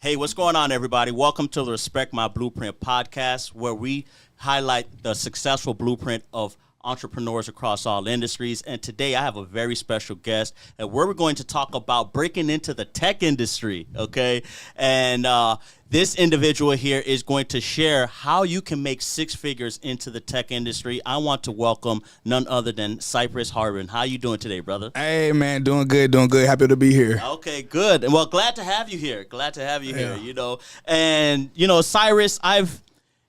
Hey, what's going on, everybody? Welcome to the Respect My Blueprint podcast, where we highlight the successful blueprint of entrepreneurs across all industries. And today I have a very special guest, and we're going to talk about breaking into the tech industry, okay? And this individual here is going to share how you can make six figures into the tech industry. I want to welcome none other than Cyrus Harbin. How you doing today, brother? Hey, man, doing good. Happy to be here. Okay, good. And well, glad to have you here. And, Cyrus, I've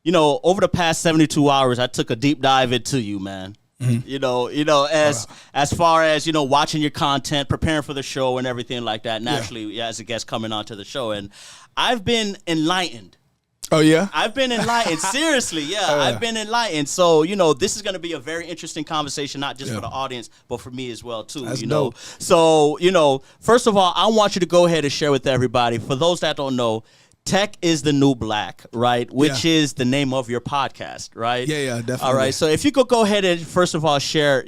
over the past 72 hours, I took a deep dive into you, man. Mm-hmm. As far as, watching your content, preparing for the show and everything like that, naturally, as a guest coming onto the show. And I've been enlightened. Oh, yeah? I've been enlightened. Seriously, yeah. I've been enlightened. So, this is going to be a very interesting conversation, not just for the audience, but for me as well, too. That's dope. So, first of all, I want you to go ahead and share with everybody. For those that don't know, Tech is the New Black, right? Which is the name of your podcast, right? Yeah, definitely. All right. So if you could go ahead and first of all share,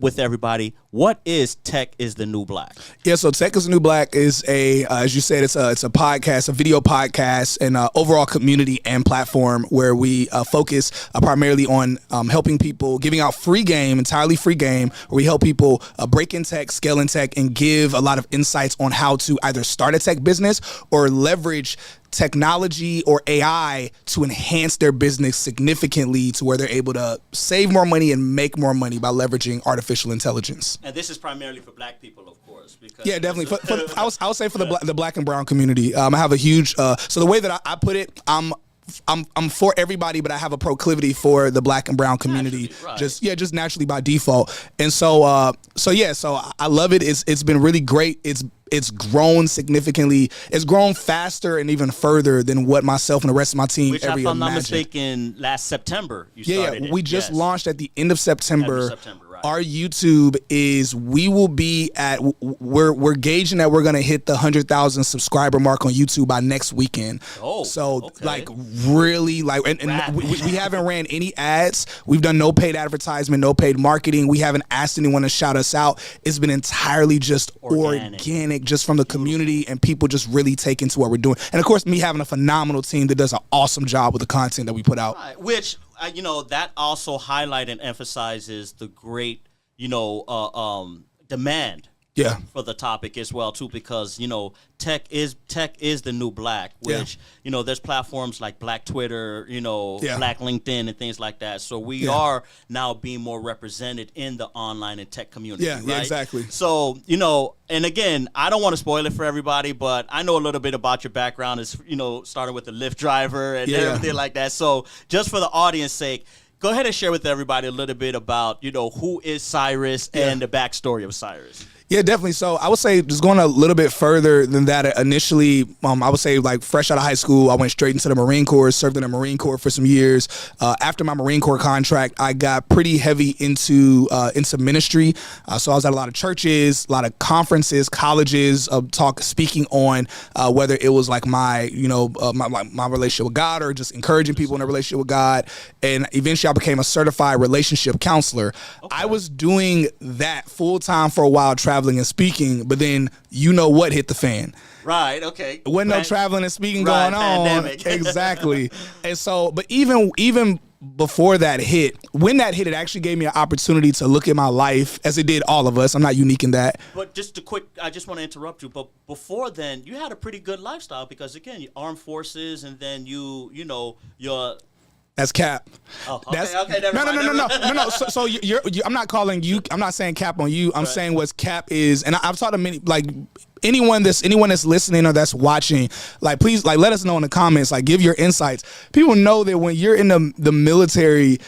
with everybody, what is Tech is the New Black? Yeah, so Tech is the New Black is as you said, it's a podcast, a video podcast, and overall community and platform where we focus primarily on helping people, giving out free game, entirely free game, where we help people break in tech, scale in tech, and give a lot of insights on how to either start a tech business or leverage technology or AI to enhance their business significantly to where they're able to save more money and make more money by leveraging artificial intelligence. And this is primarily for Black people, of course. Because definitely. I would say for the Black and brown community. I have a huge. So the way that I put it, I'm for everybody, but I have a proclivity for the Black and brown community, naturally, right. just naturally by default. And so I love it. It's been really great. It's grown significantly. It's grown faster and even further than what myself and the rest of my team ever imagined. If I'm not mistaken, last September you started it. We just launched at the end of September. Right. Our YouTube we're gauging that we're gonna hit the 100,000 subscriber mark on YouTube by next weekend. Oh, so okay. Really and we haven't ran any ads. We've done no paid advertisement, no paid marketing. We haven't asked anyone to shout us out. It's been entirely just organic, just from the community and people just really taking to what we're doing. And of course, me having a phenomenal team that does an awesome job with the content that we put out. Right. Which that also highlight and emphasizes the great demand for the topic as well too, because tech is the new black, which there's platforms like Black Twitter, Black LinkedIn and things like that. So we are now being more represented in the online and tech community. Yeah, exactly. So and again, I don't want to spoil it for everybody, but I know a little bit about your background. Is starting with the Lyft driver and everything like that. So just for the audience sake, go ahead and share with everybody a little bit about who is Cyrus and the backstory of Cyrus. Yeah, definitely. So I would say just going a little bit further than that. Initially, I would say like fresh out of high school, I went straight into the Marine Corps, served in the Marine Corps for some years. After my Marine Corps contract, I got pretty heavy into ministry. So I was at a lot of churches, a lot of conferences, colleges, speaking on whether it was like my relationship with God or just encouraging people in a relationship with God. And eventually I became a certified relationship counselor. Okay. I was doing that full time for a while, traveling and speaking, but then what hit the fan. Right, okay. Wasn't no traveling and speaking going on. Pandemic. Exactly. And so, but even before that hit, when that hit, it actually gave me an opportunity to look at my life, as it did all of us. I'm not unique in that. But I just want to interrupt you, but before then, you had a pretty good lifestyle because, again, you armed forces and then you're... That's cap. Oh, okay, never mind. No. So you're I'm not calling you. I'm not saying cap on you. I'm saying what cap is. And I've talked to many, like anyone that's listening or that's watching, like please, like let us know in the comments. Like give your insights. People know that when you're in the military.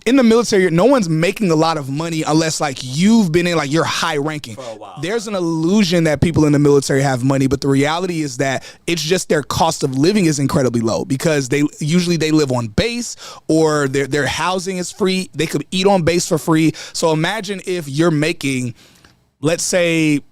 In the military, no one's making a lot of money unless like you've been in like you're high ranking. For a while. There's an illusion that people in the military have money, but the reality is that it's just their cost of living is incredibly low because they live on base or their housing is free. They could eat on base for free. So imagine if you're making, let's say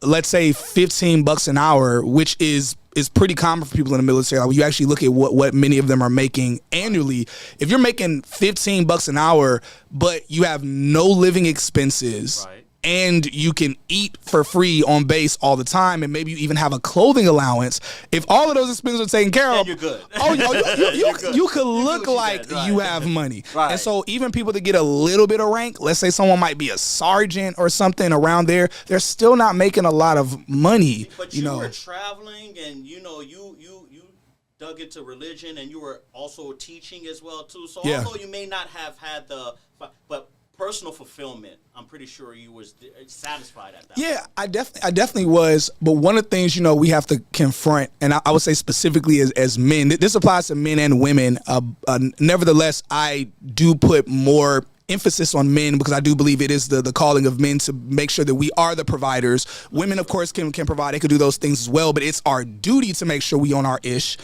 $15 an hour, which is pretty common for people in the military. Like when you actually look at what many of them are making annually, if you're making $15 an hour, but you have no living expenses, right, and you can eat for free on base all the time, and maybe you even have a clothing allowance. If all of those expenses are taken care of, you're good. You could look like you have money. Right. And so even people that get a little bit of rank, let's say someone might be a sergeant or something around there, they're still not making a lot of money. But you were traveling, and you dug into religion, and you were also teaching as well too. So although you may not have had but personal fulfillment, I'm pretty sure you was satisfied at that. Yeah, I definitely was. But one of the things, we have to confront, and I would say specifically as men, this applies to men and women. Nevertheless, I do put more emphasis on men because I do believe it is the calling of men to make sure that we are the providers. Women, of course, can provide. They could do those things as well, but it's our duty to make sure we own our ish.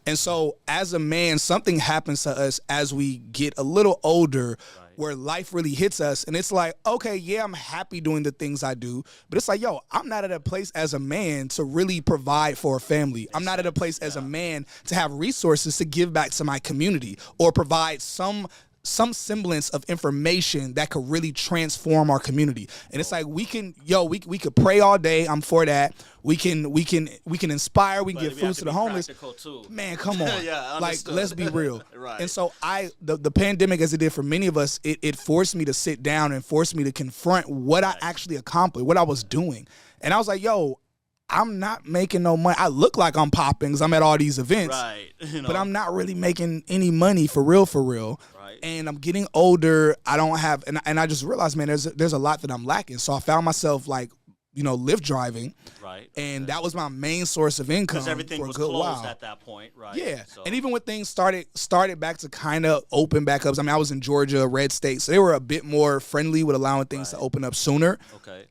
And so as a man, something happens to us as we get a little older, where life really hits us, and it's like, okay, yeah, I'm happy doing the things I do, but it's like, yo, I'm not at a place as a man to really provide for a family. I'm not at a place as a man to have resources to give back to my community or provide some semblance of information that could really transform our community. And it's like we could pray all day. I'm for that. We can inspire. We can give food to the homeless. Man, come on. Let's be real. Right. And so the pandemic, as it did for many of us, it forced me to sit down and forced me to confront what I actually accomplished, what I was doing. And I was like, yo, I'm not making no money. I look like I'm popping because I'm at all these events, but I'm not really making any money for real. Right. And I'm getting older. I don't have, and I just realized, man, there's a lot that I'm lacking. So I found myself Lyft driving, right? And that was my main source of income because everything was closed at that point, right? Yeah, so. And even when things started back to kind of open back up. I mean, I was in Georgia, red state, so they were a bit more friendly with allowing things to open up sooner. Okay.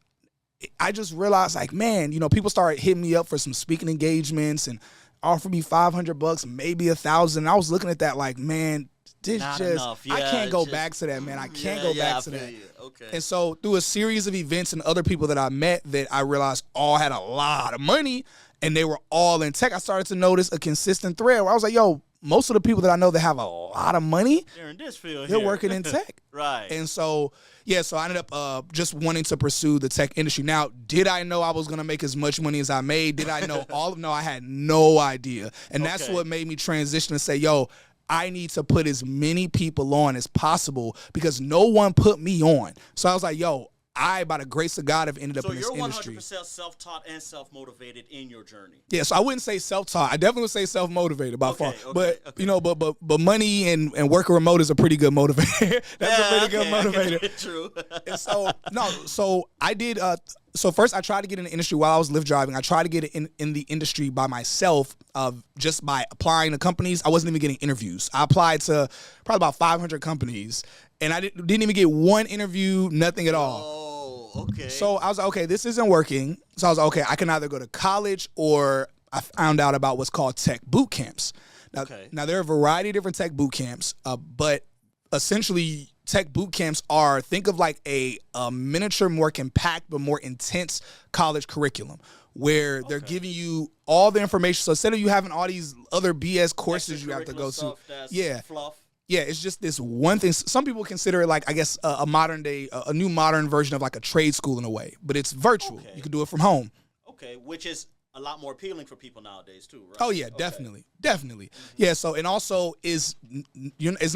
I just realized, man, people started hitting me up for some speaking engagements and offered me $500, maybe $1,000. I was looking at that like, man, I can't go back to that, man. I can't go back to that. Okay. And so through a series of events and other people that I met that I realized all had a lot of money and they were all in tech, I started to notice a consistent thread where I was like, yo, most of the people that I know that have a lot of money, they're in this field. They're working in tech. Right. And so, so I ended up just wanting to pursue the tech industry. Now, did I know I was going to make as much money as I made? Did I know No, I had no idea. And that's what made me transition and say, yo, I need to put as many people on as possible because no one put me on. So I was like, yo, by the grace of God, have ended up in this industry. So you're 100% self-taught and self-motivated in your journey. Yeah, so I wouldn't say self-taught. I definitely would say self-motivated by far. But money and working remote is a pretty good motivator. That's a pretty good motivator. True. And so I did. So first, I tried to get in the industry while I was Lyft driving. I tried to get in the industry by myself, just by applying to companies. I wasn't even getting interviews. I applied to probably about 500 companies, and I didn't even get one interview, nothing at all. Oh, okay. So I was like, okay, this isn't working. So I was like, okay, I can either go to college or I found out about what's called tech bootcamps. Now there are a variety of different tech bootcamps, but essentially tech bootcamps think of like a miniature, more compact, but more intense college curriculum where they're giving you all the information. So instead of you having all these other BS courses you have to go to, fluff. Yeah, it's just this one thing. Some people consider it like, I guess, a modern day, a new modern version of like a trade school in a way, but it's virtual. You can do it from home. Okay, which is a lot more appealing for people nowadays too, right? Oh yeah, definitely. Mm-hmm. Yeah. So, and also it's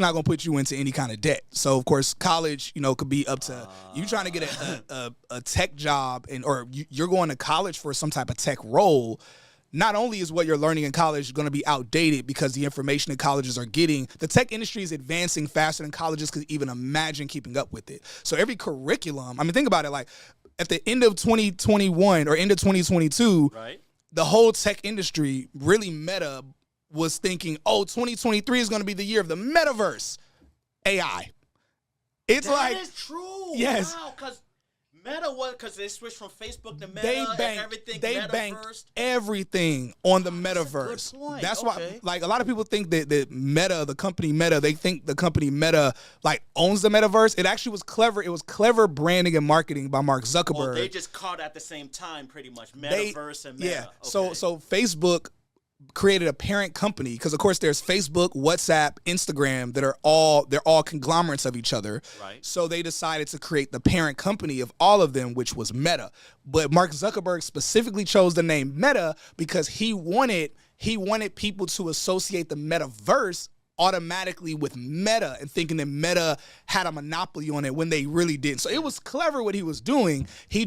not going to put you into any kind of debt. So of course, college, could be up to you trying to get a tech job or you're going to college for some type of tech role. Not only is what you're learning in college going to be outdated because the information that colleges are getting, the tech industry is advancing faster than colleges could even imagine keeping up with it. So every curriculum, I mean, think about it, like at the end of 2021 or end of 2022, right, the whole tech industry, really Meta, was thinking, 2023 is going to be the year of the metaverse, AI. That is true. Yes. Wow, Meta was because they switched from Facebook to Meta. They banked everything on the metaverse. That's why, like, a lot of people think that Meta, the company Meta, they think the company Meta like owns the metaverse. It actually was clever. It was clever branding and marketing by Mark Zuckerberg. They just caught at the same time, pretty much. Metaverse and Meta. Yeah. So Facebook created a parent company, because of course there's Facebook, WhatsApp, Instagram that they're all conglomerates of each other. Right. So they decided to create the parent company of all of them, which was Meta. But Mark Zuckerberg specifically chose the name Meta because he wanted people to associate the metaverse automatically with Meta and thinking that Meta had a monopoly on it when they really didn't. So it was clever what he was doing. He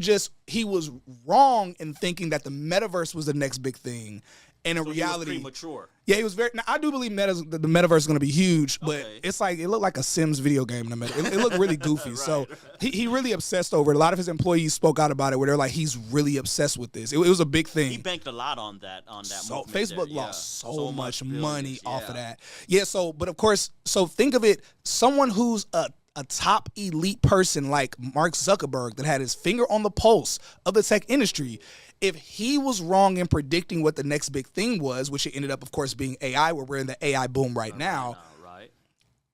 was wrong in thinking that the metaverse was the next big thing. And in reality, he was premature. Yeah, he was very. Now, I do believe the metaverse is going to be huge, but it's like it looked like a Sims video game in the meta. It looked really goofy. Right. So he really obsessed over it. A lot of his employees spoke out about it, where they're like, he's really obsessed with this. It was a big thing. He banked a lot on that. So Facebook lost so much money off of that. Yeah. So, but of course, so think of it. Someone who's a top elite person like Mark Zuckerberg that had his finger on the pulse of the tech industry. If he was wrong in predicting what the next big thing was, which it ended up, of course, being AI, where we're in the AI boom right now. Right.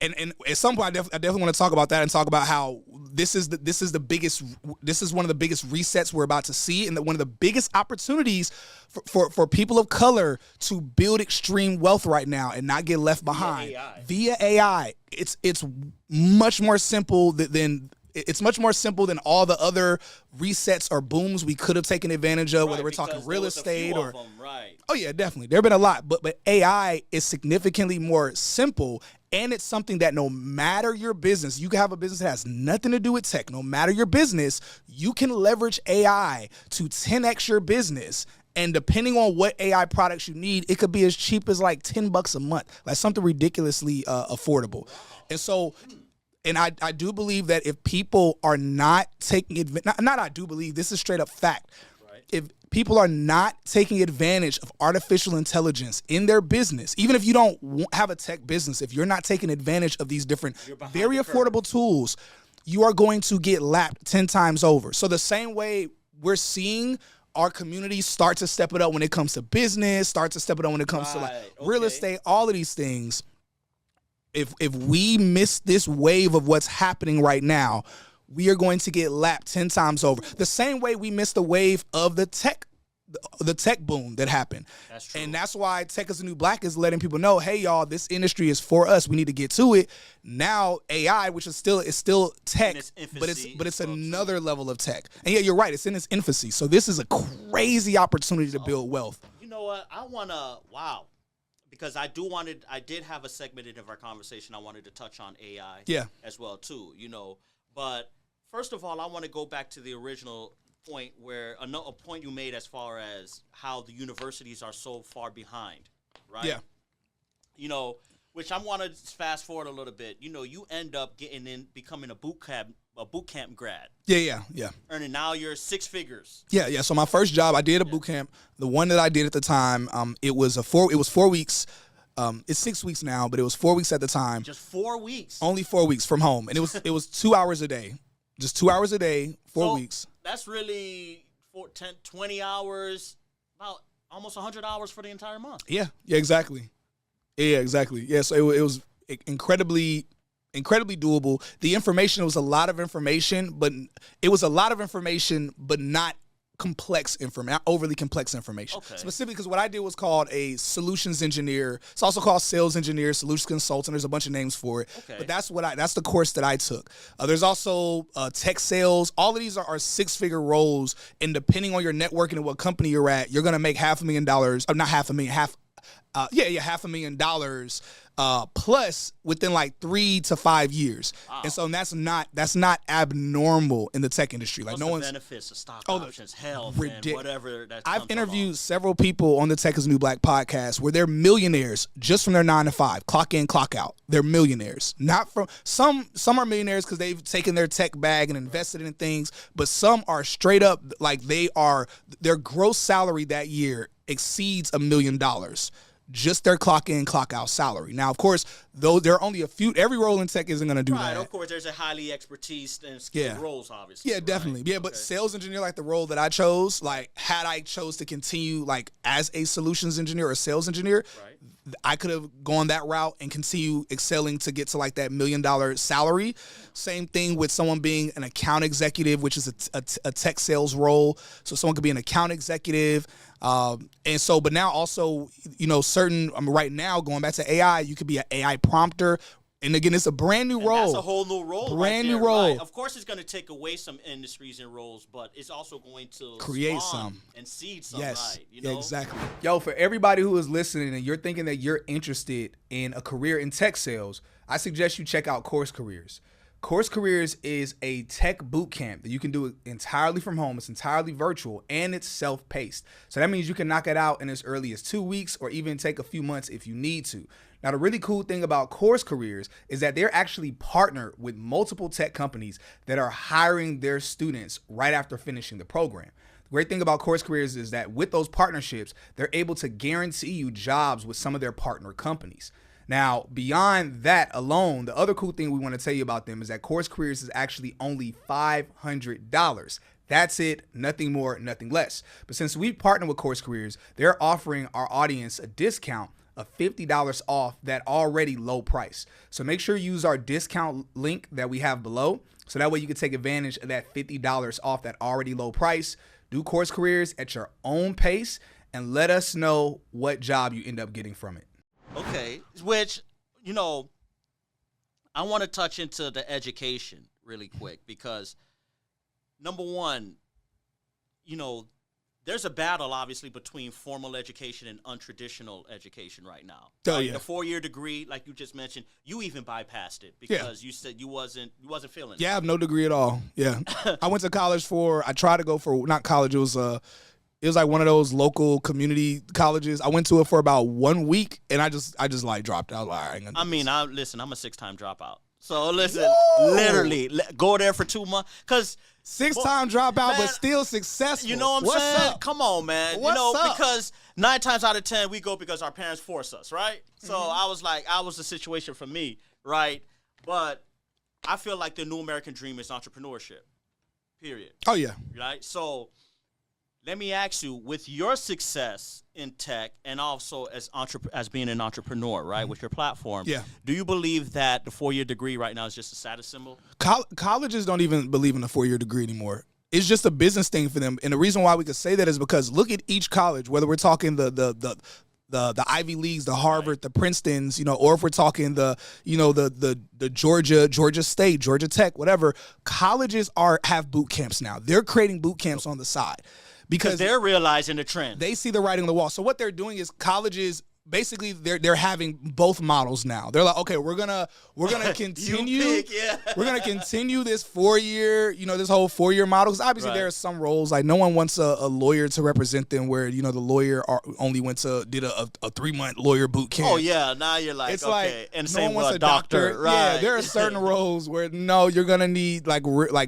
And at some point, I definitely want to talk about that and talk about how this is one of the biggest resets we're about to see, and one of the biggest opportunities for people of color to build extreme wealth right now and not get left behind via AI. It's much more simple than. It's much more simple than all the other resets or booms we could have taken advantage of, whether we're talking real estate or. Oh yeah, definitely. There have been a lot, but AI is significantly more simple, and it's something that no matter your business, you can have a business that has nothing to do with tech. No matter your business, you can leverage AI to 10x your business. And depending on what AI products you need, it could be as cheap as like $10 a month, like something ridiculously affordable. And so. And I do believe that if people are not taking advantage, not I do believe, this is straight up fact. Right. If people are not taking advantage of artificial intelligence in their business, even if you don't have a tech business, if you're not taking advantage of these different, very affordable tools, you are going to get lapped 10 times over. So the same way we're seeing our community start to step it up when it comes to business, start to step it up when it comes to like real estate, all of these things. If we miss this wave of what's happening right now, we are going to get lapped 10 times over. The same way we missed the wave of the tech boom that happened. That's true. And that's why Tech is the New Black is letting people know, hey y'all, this industry is for us. We need to get to it. Now AI, which is still tech, but it's another level of tech. And yeah, you're right, it's in its infancy. So this is a crazy opportunity to build wealth. You know what? Because I did have a segment of our conversation. I wanted to touch on AI as well too, But first of all, I want to go back to the original point where a point you made as far as how the universities are so far behind, right? Yeah. Which I want to fast forward a little bit. You end up becoming a bootcamp grad. Yeah. Earning now you're six figures. Yeah. So my first job, I did a boot camp. The one that I did at the time, it was 4 weeks. It's 6 weeks now, but it was 4 weeks at the time. Just 4 weeks. Only 4 weeks from home, and it was 2 hours a day, just 2 hours a day, 4 weeks. That's really 20 hours, about almost 100 hours for the entire month. Yeah, exactly. Yeah, exactly. Yeah, so it was incredibly doable. The information was a lot of information, but not complex information, not overly complex information. Okay. Specifically, because what I did was called a solutions engineer. It's also called sales engineer, solutions consultant. There's a bunch of names for it. Okay. But that's the course that I took. There's also tech sales. All of these are 6-figure roles, and depending on your networking and what company you're at, you're gonna make $500,000. Not $500,000 plus within like 3 to 5 years. Wow. And so that's not abnormal in the tech industry. Like no one's benefits of stock options, health, and whatever. I've interviewed several people on the Tech is the New Black podcast where they're millionaires just from their 9 to 5, clock in, clock out. They're millionaires. Not from some are millionaires because they've taken their tech bag and invested in things, but some are straight up like their gross salary that year exceeds $1 million. Just their clock in, clock out salary. Now, of course, though there are only a few, every role in tech isn't going to do that. Right, of course, there's a highly expertise and skilled roles, obviously. Yeah, definitely. Right? Yeah, but sales engineer, like the role that I chose, like had I chose to continue like as a solutions engineer or sales engineer, I could have gone that route and continue excelling to get to like that $1 million salary. Same thing with someone being an account executive, which is a tech sales role. So someone could be an account executive. But now also, right now going back to AI, you could be an AI prompter. And again, it's a brand new role. That's a whole new role. Brand new role. Right. Of course, it's going to take away some industries and roles, but it's also going to create some and seed some. Yes, right, yeah, exactly. Yo, for everybody who is listening and you're thinking that you're interested in a career in tech sales, I suggest you check out Course Careers. Course Careers is a tech boot camp that you can do entirely from home. It's entirely virtual and it's self-paced. So that means you can knock it out in as early as 2 weeks or even take a few months if you need to. Now, the really cool thing about Course Careers is that they're actually partnered with multiple tech companies that are hiring their students right after finishing the program. The great thing about Course Careers is that with those partnerships, they're able to guarantee you jobs with some of their partner companies. Now, beyond that alone, the other cool thing we want to tell you about them is that Course Careers is actually only $500. That's it, nothing more, nothing less. But since we partner with Course Careers, they're offering our audience a discount of $50 off that already low price. So make sure you use our discount link that we have below. So that way you can take advantage of that $50 off that already low price. Do Course Careers at your own pace and let us know what job you end up getting from it. Okay, which, I want to touch into the education really quick because, number one, there's a battle, obviously, between formal education and untraditional education right now. Oh, yeah. The 4-year degree, like you just mentioned, you even bypassed it because you said you wasn't feeling it. Yeah, I have no degree at all. Yeah. I went to college I tried to go for, not college, it was like one of those local community colleges. I went to it for about 1 week, and I just like dropped out. I ain't gonna do this. Listen, I'm a 6-time dropout. So listen, Woo! literally go there for 2 months because 6-time dropout, man, but still successful. You know what I'm What's saying? up? Come on, man. What's up? Because 9 times out of 10 we go because our parents force us, right? So I was the situation for me, right? But I feel like the new American dream is entrepreneurship. Period. Oh yeah. Right? So let me ask you, with your success in tech and also as being an entrepreneur, right, with your platform, do you believe that the 4-year degree right now is just a status symbol? Colleges don't even believe in a 4-year degree anymore. It's just a business thing for them. And the reason why we could say that is because look at each college, whether we're talking the Ivy Leagues, the Harvard, the Princetons, or if we're talking the Georgia State, Georgia Tech, whatever, colleges have boot camps now. They're creating boot camps on the side. Because they're realizing the trend. They see the writing on the wall. So what they're doing is colleges basically they're having both models now. They're like, okay, we're gonna continue we're gonna continue this 4-year, this whole 4-year model. Because obviously there are some roles like no one wants a lawyer to represent them where the lawyer only did a 3-month lawyer boot camp. Oh yeah, now you're like, it's okay, like and no same one wants with a doctor. right? Yeah, there are certain roles where you're gonna need like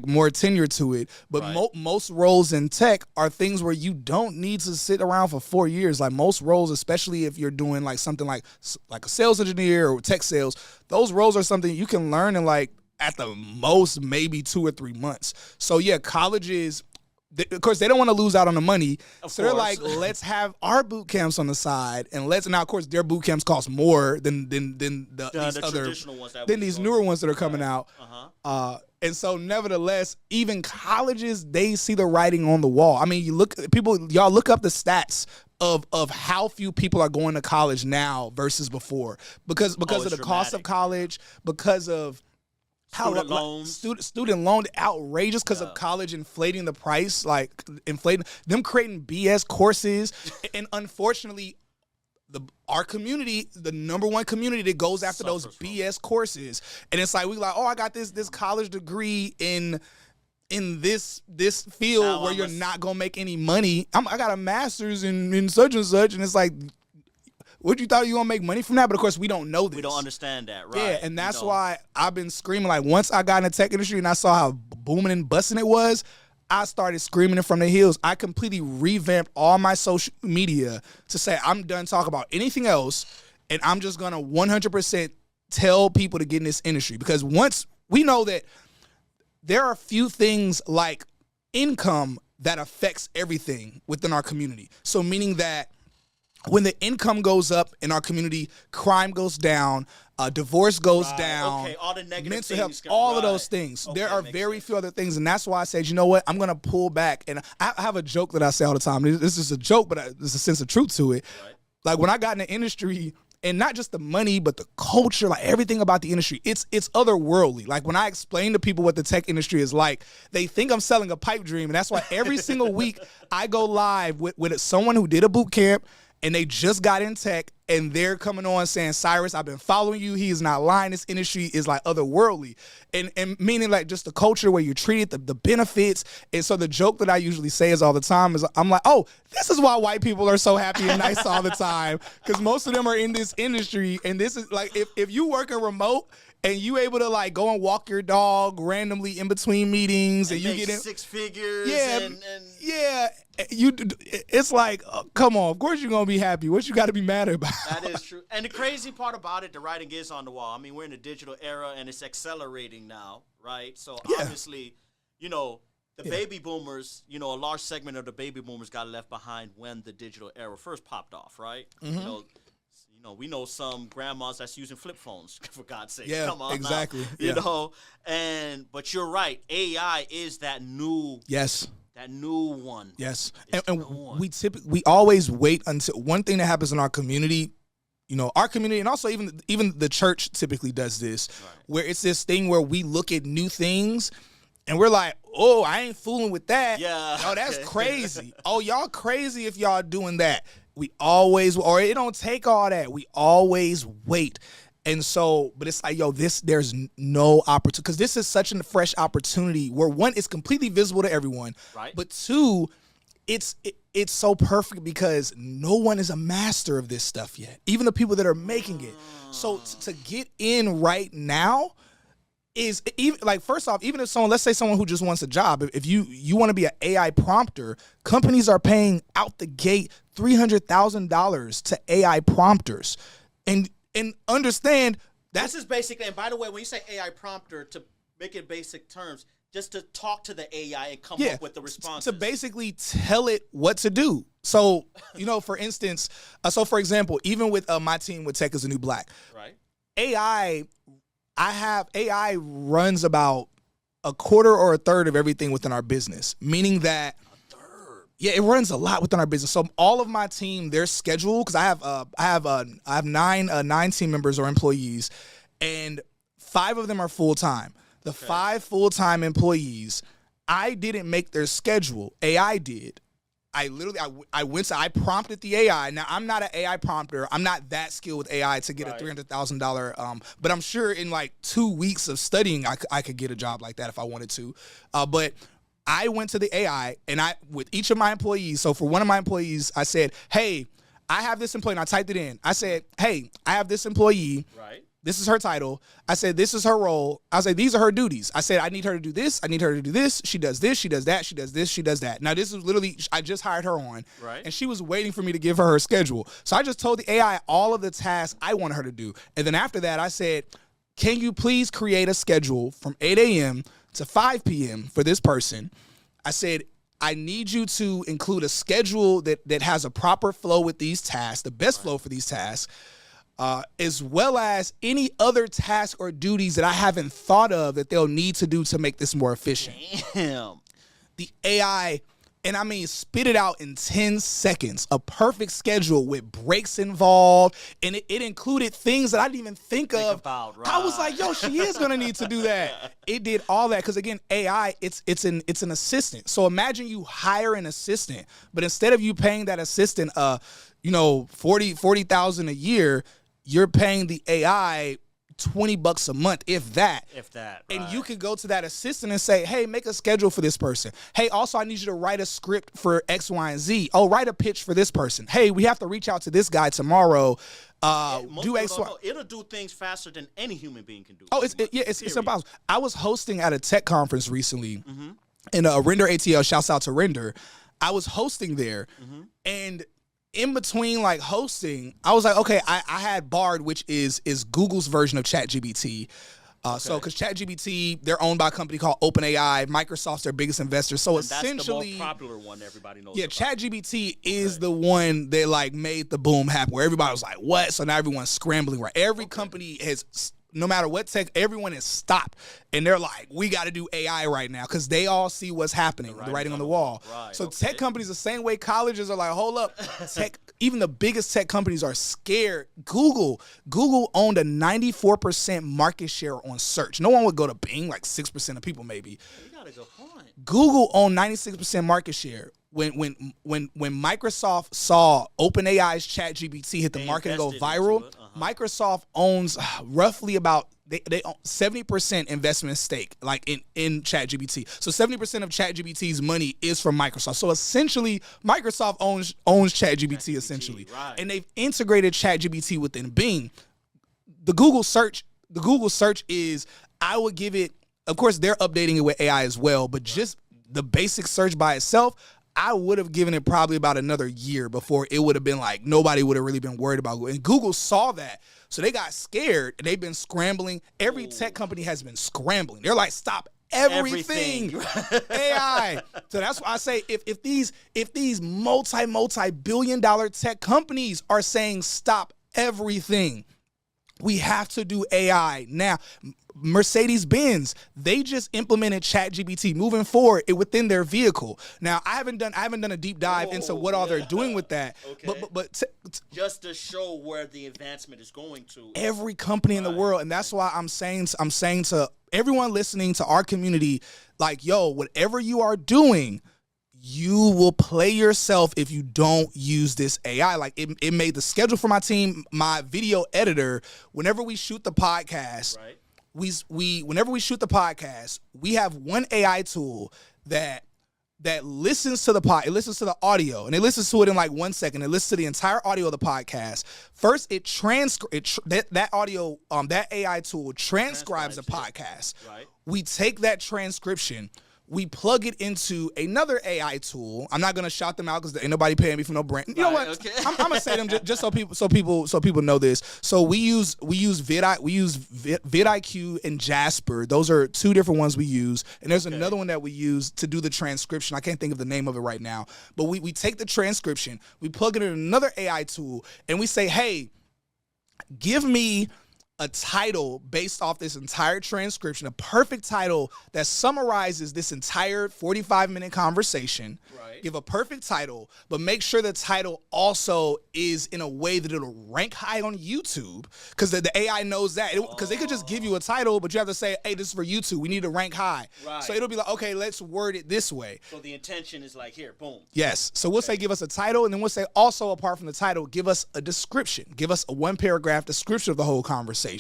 more tenure to it. But most roles in tech are things where you don't need to sit around for 4 years. Like most roles, especially if you're doing like something like a sales engineer or tech sales, those roles are something you can learn in like at the most maybe 2 or 3 months. So yeah, colleges, of course, they don't want to lose out on the money. So they're like, let's have our boot camps on the side, and now of course their boot camps cost more than these newer ones that are coming out. And so nevertheless, even colleges, they see the writing on the wall. I mean, y'all look up the stats of how few people are going to college now versus before because of the cost of college, because of student loan outrageous because of college inflating the price, like inflating them, creating BS courses, and unfortunately our community, the number one community that goes after those BS courses, and it's like I got this college degree in this field now where you're not gonna make any money. I got a master's in such and such, and it's like, what you thought you gonna make money from that? But of course, we don't know this. We don't understand that, right? Yeah, and that's why I've been screaming. Like once I got in the tech industry and I saw how booming and busting it was, I started screaming it from the hills. I completely revamped all my social media to say I'm done talking about anything else, and I'm just gonna 100% tell people to get in this industry, because once we know that there are a few things like income that affects everything within our community. So meaning that when the income goes up in our community, crime goes down, divorce goes down, okay, all the negative mental things health, all of right. those things. Okay, There are makes very sense. few other things, and that's why I said, you know what, I'm gonna pull back. And I have a joke that I say all the time. This is a joke, but there's a sense of truth to it. Right. Like when I got in the industry, and not just the money, but the culture, like everything about the industry, it's otherworldly. Like when I explain to people what the tech industry is like, they think I'm selling a pipe dream, and that's why every single week I go live with someone who did a boot camp and they just got in tech, and they're coming on saying, Cyrus, I've been following you. He is not lying. This industry is like otherworldly. And meaning like just the culture where you're treated, the benefits. And so the joke that I usually say is all the time is I'm like, oh, this is why white people are so happy and nice all the time. Because most of them are in this industry. And this is like, if you work a remote and you able to like go and walk your dog randomly in between meetings and you get in 6 figures. Yeah, and yeah. It's like, come on. Of course you're gonna be happy. What you got to be mad about? That is true. And the crazy part about it, the writing is on the wall. I mean, we're in a digital era, and it's accelerating now, right? So obviously, the baby boomers, a large segment of the baby boomers got left behind when the digital era first popped off, right? Mm-hmm. We know some grandmas that's using flip phones, for God's sake. Yeah, Come on exactly. now. But you're right. AI is that new that new one. Yes. And we always wait until one thing that happens in our community, our community, and also even the church typically does this, where it's this thing where we look at new things and we're like, oh, I ain't fooling with that. Yeah. Oh, that's crazy. Oh, y'all crazy if y'all doing that. We always, or it don't take all that. We always wait. And so, but it's like, there's no opportunity, because this is such a fresh opportunity where one, it's completely visible to everyone. Right. But two, it's so perfect because no one is a master of this stuff yet. Even the people that are making it. So to get in right now is even like, first off, even if someone, let's say someone who just wants a job, if you want to be an AI prompter, companies are paying out the gate $300,000 to AI prompters. And understand this is basically, and by the way, when you say AI prompter, to make it basic terms, just to talk to the AI and come up with the responses. To basically tell it what to do. So, for instance, for example, even with my team with Tech is the New Black, right? AI runs about a quarter or a third of everything within our business, meaning that it runs a lot within our business. So all of my team, their schedule, because I have nine team members or employees, and 5 of them are full time. The 5 full time employees, I didn't make their schedule. AI did. I prompted the AI. Now I'm not an AI prompter. I'm not that skilled with AI to get a $300,000. But I'm sure in like 2 weeks of studying, I could get a job like that if I wanted to. But I went to the AI and with each of my employees. So for one of my employees, I said, hey, I have this employee. And I typed it in. I said, hey, I have this employee. Right. This is her title. I said, this is her role. I said, these are her duties. I said, I need her to do this. I need her to do this. She does this. She does that. She does this. She does that. Now, this is literally, I just hired her on. Right. And she was waiting for me to give her schedule. So I just told the AI all of the tasks I wanted her to do. And then after that, I said, can you please create a schedule from 8 a.m. to 5 p.m. for this person? I said, I need you to include a schedule that has a proper flow with these tasks, the best flow for these tasks, as well as any other tasks or duties that I haven't thought of that they'll need to do to make this more efficient. Damn. The AI, and I mean, spit it out in 10 seconds, a perfect schedule with breaks involved, and it included things that I didn't even think of. About, right. I was like, yo, she is going to need to do that. It did all that because, again, AI, it's an assistant. So imagine you hire an assistant, but instead of you paying that assistant $40,000 a year, you're paying the AI $20 a month, if that. Right. And you can go to that assistant and say, hey, make a schedule for this person. Hey, also, I need you to write a script for X, Y, and Z. Oh, write a pitch for this person. Hey, we have to reach out to this guy tomorrow. Do X, Y. It'll do things faster than any human being can do. Oh, it's impossible. I was hosting at a tech conference recently, and Render ATL, shouts out to Render. I was hosting there, and in between like hosting, I was like, okay, I had Bard, which is Google's version of ChatGPT. So, because ChatGPT, they're owned by a company called OpenAI. Microsoft's their biggest investor. So and essentially, that's the more popular one everybody knows. Yeah, about. ChatGPT is the one that like made the boom happen, where everybody was like, "What?" So now everyone's scrambling. Right, every company has. No matter what tech, everyone is stopped, and they're like, "We got to do AI right now," because they all see what's happening, the writing on the wall. Right, so tech companies, the same way colleges are like, "Hold up," tech. Even the biggest tech companies are scared. Google owned a 94% market share on search. No one would go to Bing, like 6% of people maybe. You got a good point. Google owned 96% market share. When Microsoft saw OpenAI's ChatGPT hit the market and go viral, Microsoft owns roughly about they own 70% investment stake, like in ChatGPT. So 70% of ChatGPT's money is from Microsoft. So essentially, Microsoft owns ChatGPT essentially, right. And they've integrated ChatGPT within Bing. The Google search is, I would give it. Of course, they're updating it with AI as well, but just the basic search by itself, I would have given it probably about another year before it would have been like, nobody would have really been worried about Google. And Google saw that. So they got scared and they've been scrambling. Every tech company has been scrambling. They're like, stop everything. AI. So that's why I say if these multi-billion-dollar tech companies are saying stop everything, we have to do AI. Now, Mercedes-Benz, they just implemented ChatGPT moving forward within their vehicle. Now, I haven't done a deep dive into what all they're doing with that. Okay. But just to show where the advancement is going to. Every company in the world, and that's why I'm saying to everyone listening to our community, like, yo, whatever you are doing, you will play yourself if you don't use this AI. Like it made the schedule for my team, my video editor. Whenever we shoot the podcast, right. Whenever we shoot the podcast, we have one AI tool that listens to it listens to the audio, and it listens to it in like 1 second. It listens to the entire audio of the podcast. First, that audio, that AI tool transcribes the podcast. Right. We take that transcription, we plug it into another AI tool. I'm not gonna shout them out because ain't nobody paying me for no brand. You know what? Okay. I'm gonna say them just so people know this. So we use vidIQ and Jasper. Those are two different ones we use, and there's another one that we use to do the transcription. I can't think of the name of it right now, but we take the transcription, we plug it in another AI tool, and we say, hey, give me a title based off this entire transcription, a perfect title that summarizes this entire 45-minute conversation. Right. Give a perfect title, but make sure the title also is in a way that it'll rank high on YouTube, because the AI knows that. Because they could just give you a title, but you have to say, hey, this is for YouTube. We need to rank high. Right. So it'll be like, okay, let's word it this way. So the intention is like, here, boom. Yes. So we'll say, give us a title, and then we'll say, also, apart from the title, give us a description. Give us a 1-paragraph description of the whole conversation.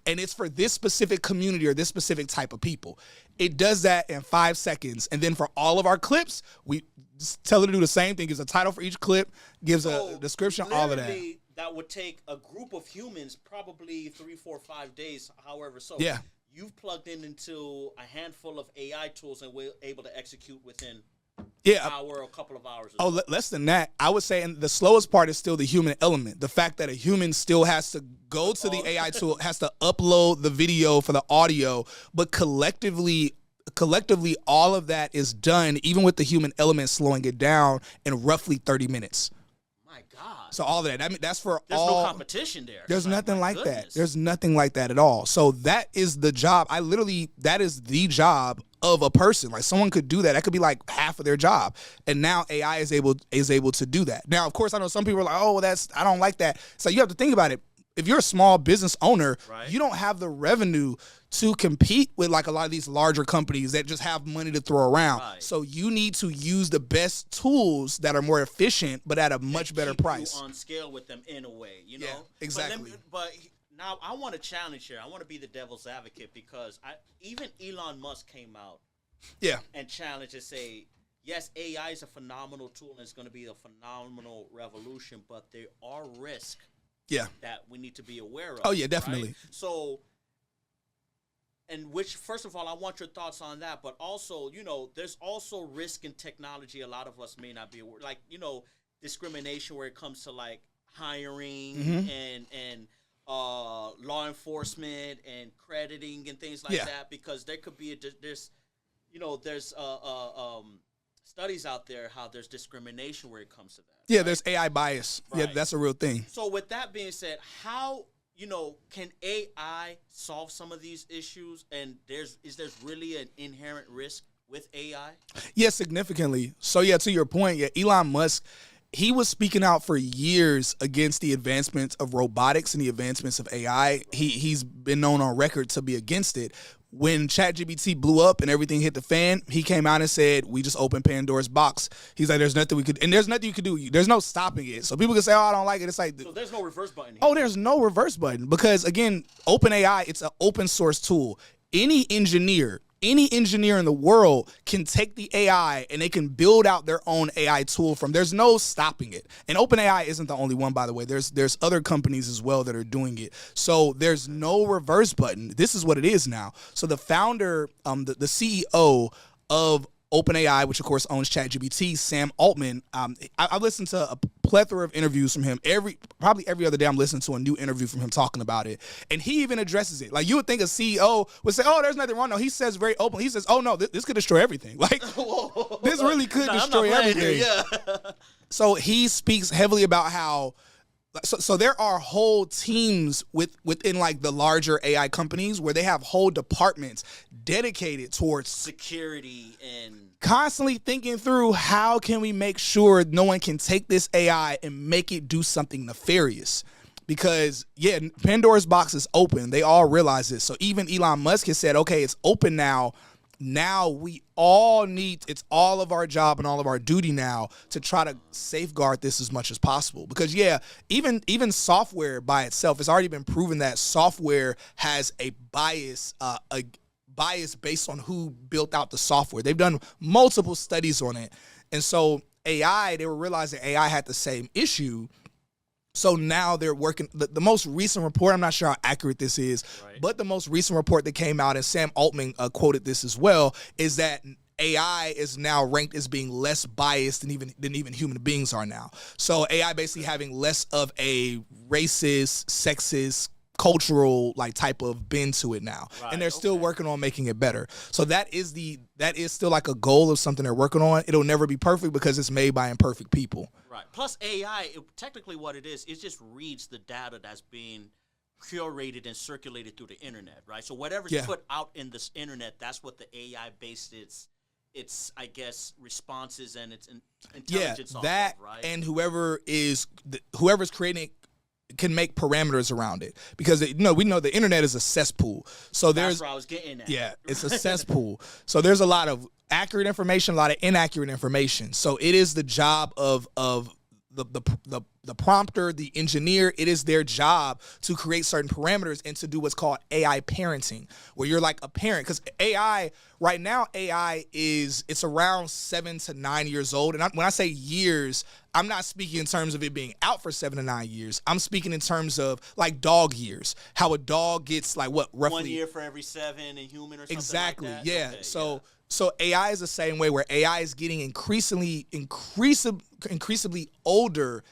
And it's for this specific community or this specific type of people. It does that in 5 seconds. And then for all of our clips, we just tell it to do the same thing. Gives a title for each clip, gives a description, all of that. That would take a group of humans probably 3, 4, 5 days, however. So yeah. You've plugged into a handful of AI tools and we're able to execute within an hour or a couple of hours. Less than that. I would say, and the slowest part is still the human element. The fact that a human still has to go to the AI tool, has to upload the video for the audio, but collectively all of that is done, even with the human element slowing it down, in roughly 30 minutes. My God. So all of that. I mean, that's for There's all. no competition there. There's nothing like goodness. that. There's nothing like that at all. So that is the job. That is the job of a person. Like, someone could do that. That could be like half of their job. And now AI is able to do that. Now, of course, I know some people are like, oh, well, I don't like that. So you have to think about it. If you're a small business owner, right, you don't have the revenue to compete with like a lot of these larger companies that just have money to throw around. Right. So you need to use the best tools that are more efficient, but at a much better price. You on scale with them in a way, you know? Yeah, exactly. But now I want to challenge here. I want to be the devil's advocate, because even Elon Musk came out and challenged and say, yes, AI is a phenomenal tool and it's going to be a phenomenal revolution, but there are risks that we need to be aware of. Oh, yeah, definitely. Right? So, and which, first of all, I want your thoughts on that, but also, you know, there's also risk in technology a lot of us may not be aware. Like, you know, discrimination where it comes to like hiring and law law enforcement and crediting and things like that, because there could be there's studies out there how there's discrimination where it comes to that. Yeah, right? there's AI bias. Right. Yeah, that's a real thing. So with that being said, how can AI solve some of these issues? And is there really an inherent risk with AI? Yeah, significantly. So yeah, to your point, Elon Musk, he was speaking out for years against the advancements of robotics and the advancements of AI. Right. He's been known on record to be against it. When ChatGPT blew up and everything hit the fan, he came out and said, we just opened Pandora's box. He's like, there's nothing you could do. There's no stopping it. So people can say, oh, I don't like it. It's like, so there's no reverse button here. Oh, there's no reverse button because, again, OpenAI, it's an open source tool. Any engineer in the world can take the AI and they can build out their own AI tool there's no stopping it. And OpenAI isn't the only one, by the way. There's other companies as well that are doing it. So there's no reverse button. This is what it is now. So the founder, the CEO of OpenAI, which of course owns ChatGPT, Sam Altman, I listened to a plethora of interviews from him. Probably every other day I'm listening to a new interview from him talking about it. And he even addresses it. Like, you would think a CEO would say, oh, there's nothing wrong. No, he says very openly. He says, oh, no, this could destroy everything. Like, this really could destroy everything. Here, So he speaks heavily about how So there are whole teams within like the larger AI companies where they have whole departments dedicated towards security and constantly thinking through how can we make sure no one can take this AI and make it do something nefarious. Because, yeah, Pandora's box is open. They all realize this. So even Elon Musk has said, okay, it's open now. Now we all it's all of our job and all of our duty now to try to safeguard this as much as possible. Because, yeah, even software by itself, it's already been proven that software has a bias based on who built out the software. They've done multiple studies on it. And so AI, they were realizing AI had the same issue. So now they're working, the most recent report, I'm not sure how accurate this is, right, but the most recent report that came out, and Sam Altman quoted this as well, is that AI is now ranked as being less biased than even human beings are now. So AI basically having less of a racist, sexist, cultural like type of bend to it now. Right, and they're still working on making it better. So that is still like a goal of something they're working on. It'll never be perfect because it's made by imperfect people. Right. Plus AI, technically what it just reads the data that's being curated and circulated through the internet, right? So whatever's put out in this internet, that's what the AI based its I guess responses and its intelligence off of, right? And whoever's creating it can make parameters around it, because we know the internet is a cesspool. So that's where I was getting at. Yeah, it's a cesspool. So there's a lot of accurate information, a lot of inaccurate information. So it is the job of the prompter, the engineer, it is their job to create certain parameters and to do what's called AI parenting, where you're like a parent. Because right now, it's around 7 to 9 years old. And when I say years, I'm not speaking in terms of it being out for 7 to 9 years. I'm speaking in terms of like dog years, how a dog gets like roughly 1 year for every 7 in human or something exactly, like that? Yeah. Okay, So AI is the same way, where AI is getting increasingly older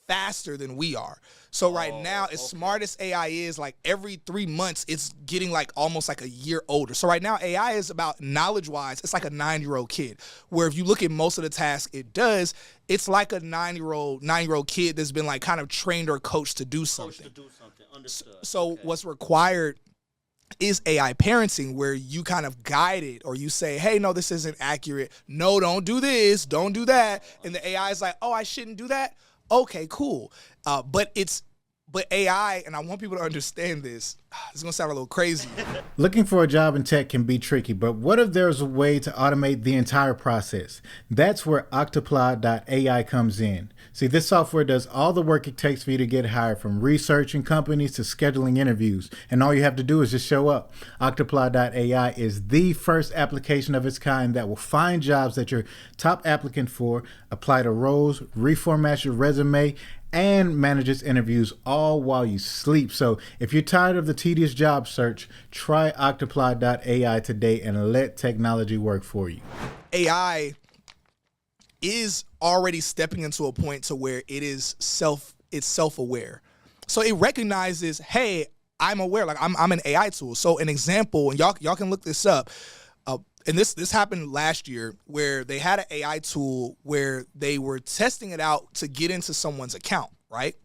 faster than we are. So right now, as smart as AI is, like every 3 months, it's getting like almost like a year older. So right now, AI is about knowledge-wise, it's like a 9-year-old kid, where if you look at most of the tasks it does, it's like a 9-year-old kid that's been like kind of trained or coached to do something. Understood. So what's required is AI parenting, where you kind of guide it, or you say, hey, no, this isn't accurate. No, don't do this. Don't do that. And the AI is like, oh, I shouldn't do that. Okay, cool. But AI, and I want people to understand this. It's going to sound a little crazy. Looking for a job in tech can be tricky, but what if there's a way to automate the entire process? That's where Octoplaai.ai comes in. See, this software does all the work it takes for you to get hired, from researching companies to scheduling interviews, and all you have to do is just show up. Octoplaai.ai is the first application of its kind that will find jobs that you're top applicant for, apply to roles, reformat your resume, and manages interviews all while you sleep. So if you're tired of the tedious job search, try Octoplaai.ai today and let technology work for you. AI is already stepping into a point to where it's self-aware. So it recognizes, hey, I'm aware, like I'm an AI tool. So an example, and y'all can look this up. And this happened last year where they had an AI tool where they were testing it out to get into someone's account, right?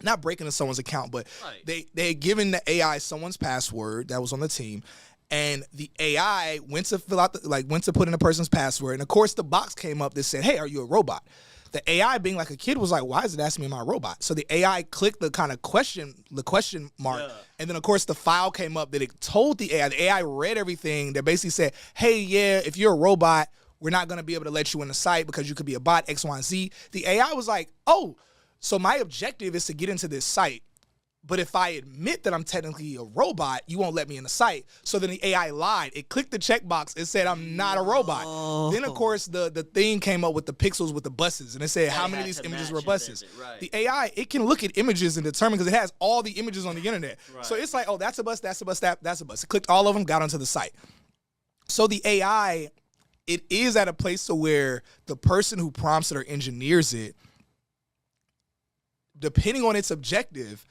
Not breaking into someone's account, but they had given the AI someone's password that was on the team, and the AI went to went to put in a person's password, and of course the box came up that said, "Hey, are you a robot?" The AI, being like a kid, was like, "Why is it asking me my robot?" So the AI clicked the kind of question mark, and then of course the file came up that it told the AI. The AI read everything that basically said, "Hey, yeah, if you're a robot, we're not going to be able to let you in the site because you could be a bot, X, Y, and Z." The AI was like, "Oh, so my objective is to get into this site, but if I admit that I'm technically a robot, you won't let me in the site." So then the AI lied. It clicked the checkbox and said, "I'm not a robot." Then, of course, the thing came up with the pixels with the buses, and it said how many of these images were buses. The AI, it can look at images and determine, because it has all the images on the internet. So it's like, oh, that's a bus, that's a bus, that's a bus. It clicked all of them, got onto the site. So the AI, it is at a place to where the person who prompts it or engineers it, depending on its objective,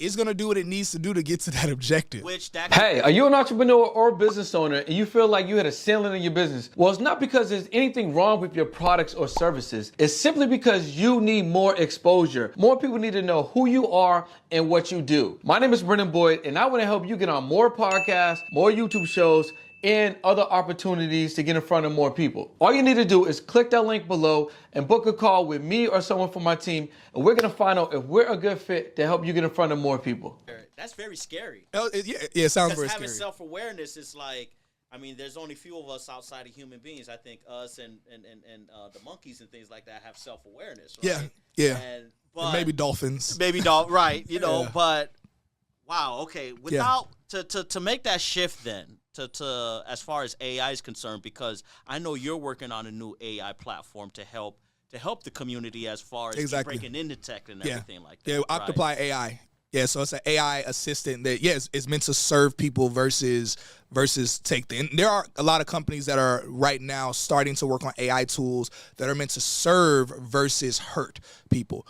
is going to do what it needs to do to get to that objective. Hey, are you an entrepreneur or business owner and you feel like you had a ceiling in your business? Well, it's not because there's anything wrong with your products or services. It's simply because you need more exposure. More people need to know who you are and what you do. My name is Brendan Boyd, and I want to help you get on more podcasts, more YouTube shows, and other opportunities to get in front of more people. All you need to do is click that link below and book a call with me or someone from my team, and we're gonna find out if we're a good fit to help you get in front of more people. That's very scary. It sounds very scary. Having self-awareness is like, I mean, there's only few of us outside of human beings. I think us and the monkeys and things like that have self-awareness, right? Yeah. But maybe dolphins. Right, you know, but wow, okay. To make that shift then, to as far as AI is concerned, because I know you're working on a new AI platform to help the community as far as breaking into tech and everything like that. Yeah, Octoplaai AI. Yeah, so it's an AI assistant that is meant to serve people versus take them. And there are a lot of companies that are right now starting to work on AI tools that are meant to serve versus hurt people.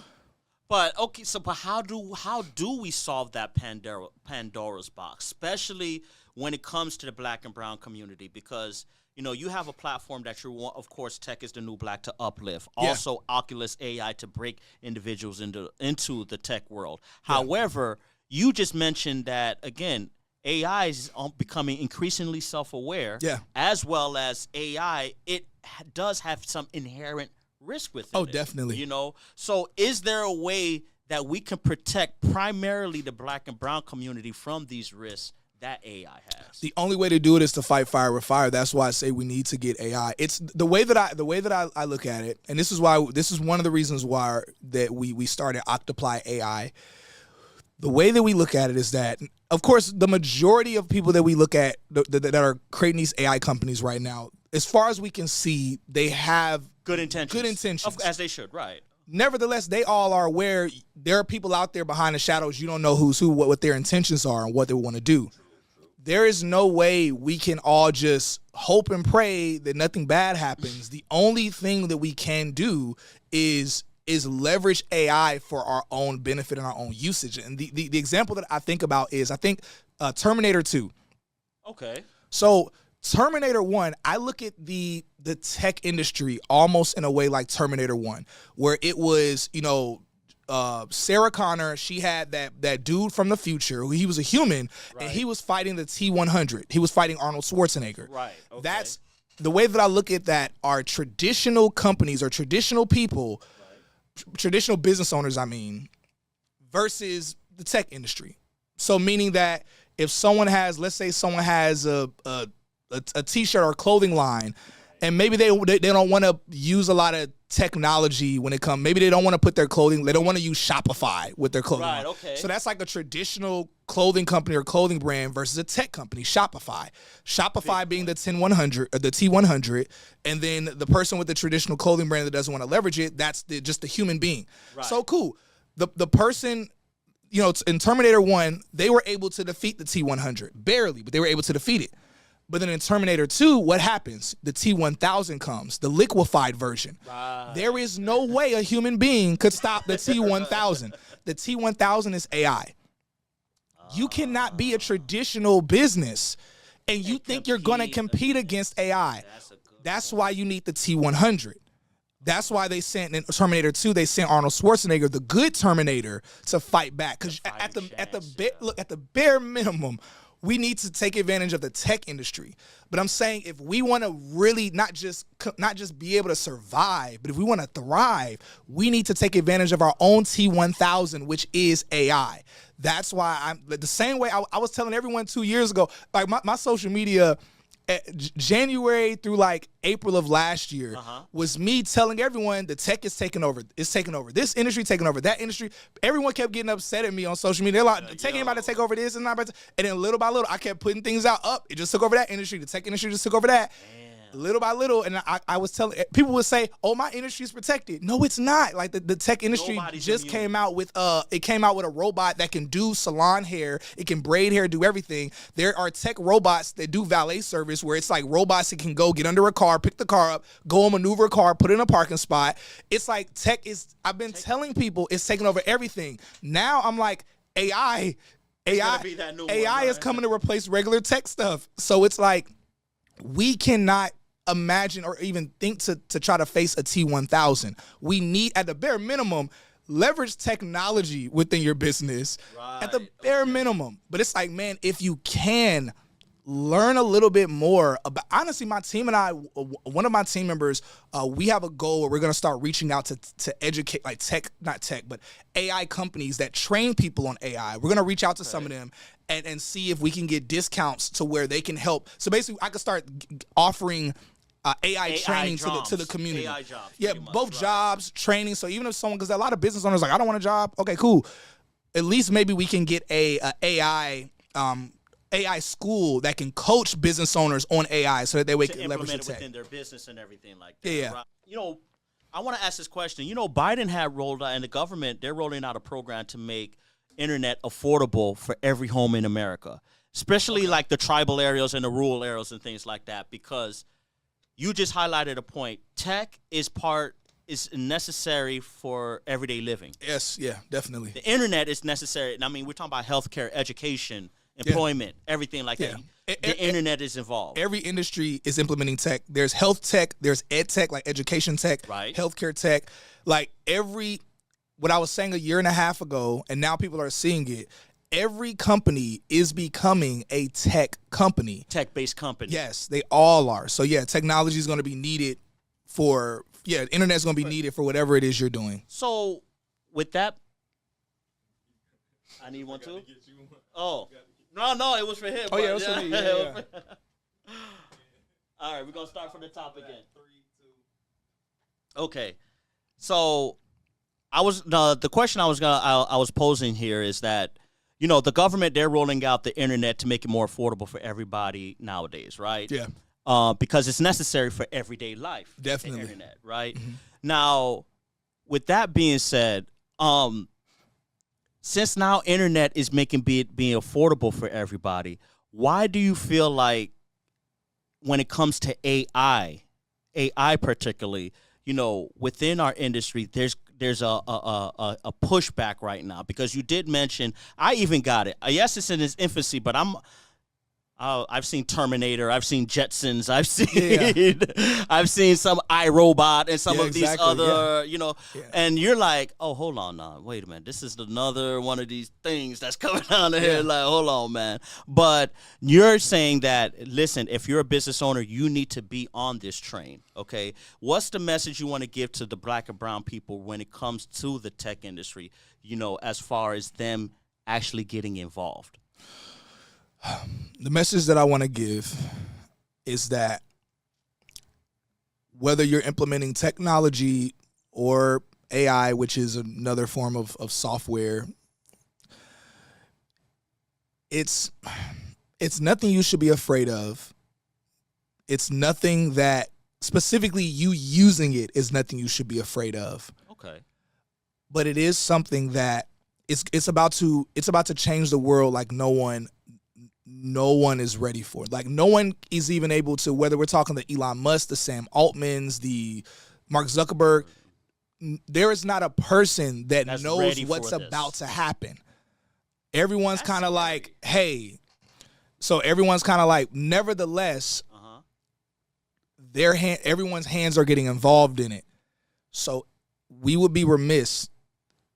But okay, but how do we solve that Pandora's box, especially when it comes to the Black and brown community? Because you have a platform that you want, of course, Tech is the New Black to uplift. Also, Oculus AI to break individuals into the tech world. However, you just mentioned that again, AI is becoming increasingly self-aware. As well as AI, it does have some inherent risk with it. Oh, definitely. So is there a way that we can protect primarily the Black and brown community from these risks that AI has? The only way to do it is to fight fire with fire. That's why I say we need to get AI. It's the way that I look at it, and this is one of the reasons why that we started Octoplaai AI. The way that we look at it is that, of course, the majority of people that we look at that are creating these AI companies right now, as far as we can see, they have good intentions. As they should, right. Nevertheless, they all are aware there are people out there behind the shadows. You don't know who's who, what their intentions are, and what they want to do. There is no way we can all just hope and pray that nothing bad happens. The only thing that we can do is leverage AI for our own benefit and our own usage. And the example that I think about is, Terminator 2. Okay. So Terminator 1, I look at the tech industry almost in a way like Terminator 1, where it was, Sarah Connor, she had that dude from the future, he was a human, and he was fighting the T-100. He was fighting Arnold Schwarzenegger. Right. Okay. That's the way that I look at that. Are traditional companies or traditional people, traditional business owners, versus the tech industry. So meaning that if someone has, let's say someone has a t-shirt or clothing line, and maybe they don't want to use a lot of technology when it comes. Maybe they don't want to put their clothing. They don't want to use Shopify with their clothing. Right. Okay. So that's like a traditional clothing company or clothing brand versus a tech company, Shopify. Shopify being the T100, and then the person with the traditional clothing brand that doesn't want to leverage it. That's just the human being. Right. So cool. The person, in Terminator 1, they were able to defeat the T100 barely, but they were able to defeat it. But then in Terminator 2, what happens? The T-1000 comes, the liquefied version. Right. There is no way a human being could stop the T-1000. The T-1000 is AI. You cannot be a traditional business and you think you're going to compete against AI. That's why you need the T100. That's why they sent in Terminator 2. They sent Arnold Schwarzenegger, the good Terminator, to fight back. Because at the bare minimum, we need to take advantage of the tech industry. But I'm saying if we want to really not just be able to survive, but if we want to thrive, we need to take advantage of our own T1000, which is AI. That's why I'm the same way I was telling everyone 2 years ago. Like my social media, January through like April of last year was me telling everyone the tech is taking over. It's taking over this industry, taking over that industry. Everyone kept getting upset at me on social media. They're like, tech ain't about to take over this and not. And then little by little, I kept putting things out. It just took over that industry. The tech industry just took over that. Little by little, and I was telling people would say, "Oh, my industry is protected." No, it's not. Like the tech industry came out with a robot that can do salon hair, it can braid hair, do everything. There are tech robots that do valet service where it's like robots that can go get under a car, pick the car up, go and maneuver a car, put it in a parking spot. It's like tech is. I've been telling people it's taking over everything. Now I'm like AI is coming to replace regular tech stuff. So it's like we cannot imagine or even think to try to face a T1000. We need, at the bare minimum, leverage technology within your business at the bare minimum. But it's like, man, if you can learn a little bit more about, honestly, my team and I, one of my team members, we have a goal where we're going to start reaching out to educate, like not tech, but AI companies that train people on AI. We're going to reach out to some of them and see if we can get discounts to where they can help. So basically, I could start offering AI training jobs, to the community. AI jobs, both jobs, training. So even if someone, because a lot of business owners like, I don't want a job. Okay, cool. At least maybe we can get a AI school that can coach business owners on AI so that they can leverage it within their business and everything like that. Yeah. Right? You know, I want to ask this question. You know, Biden had rolled out, and the government, they're rolling out a program to make internet affordable for every home in America, especially like the tribal areas and the rural areas and things like that, because you just highlighted a point. Tech is necessary for everyday living. Yes, yeah, definitely. The internet is necessary. I mean, we're talking about healthcare, education, employment, everything like that. The internet is involved. Every industry is implementing tech. There's health tech, there's ed tech, like education tech, healthcare tech. Like what I was saying a year and a half ago, and now people are seeing it, every company is becoming a tech company. Tech-based company. Yes, they all are. So, yeah, technology is going to be needed the internet is going to be needed for whatever it is you're doing. So, with that, I need one too? Oh. No, it was for him. Oh, yeah, it was for me. Yeah. All right, we're going to start from the top again. 3, 2. Okay. So, the question I was posing here is that, you know, the government, they're rolling out the internet to make it more affordable for everybody nowadays, right? Yeah. Because it's necessary for everyday life. Definitely. The internet, right? Mm-hmm. Now, with that being said, since now internet is making being affordable for everybody, why do you feel like when it comes to AI particularly, you know, within our industry, there's a pushback right now? Because you did mention, I even got it. Yes, it's in its infancy, but I've seen Terminator, I've seen Jetsons, I've seen some iRobot and some of these other, you know, and you're like, oh, hold on now, wait a minute, this is another one of these things that's coming down here. Like, hold on, man. But you're saying that, listen, if you're a business owner, you need to be on this train, okay? What's the message you want to give to the Black and brown people when it comes to the tech industry, you know, as far as them actually getting involved? The message that I want to give is that whether you're implementing technology or AI, which is another form of software, it's nothing you should be afraid of. It's nothing that specifically you using it is nothing you should be afraid of. Okay. But it is something that it's about to change the world like no one is ready for. Like no one is even able to, whether we're talking to Elon Musk, the Sam Altmans, the Mark Zuckerberg, there is not a person that knows what's about to happen. everyone's kind of like, hey, so everyone's kind of like, nevertheless, everyone's hands are getting involved in it. So we would be remiss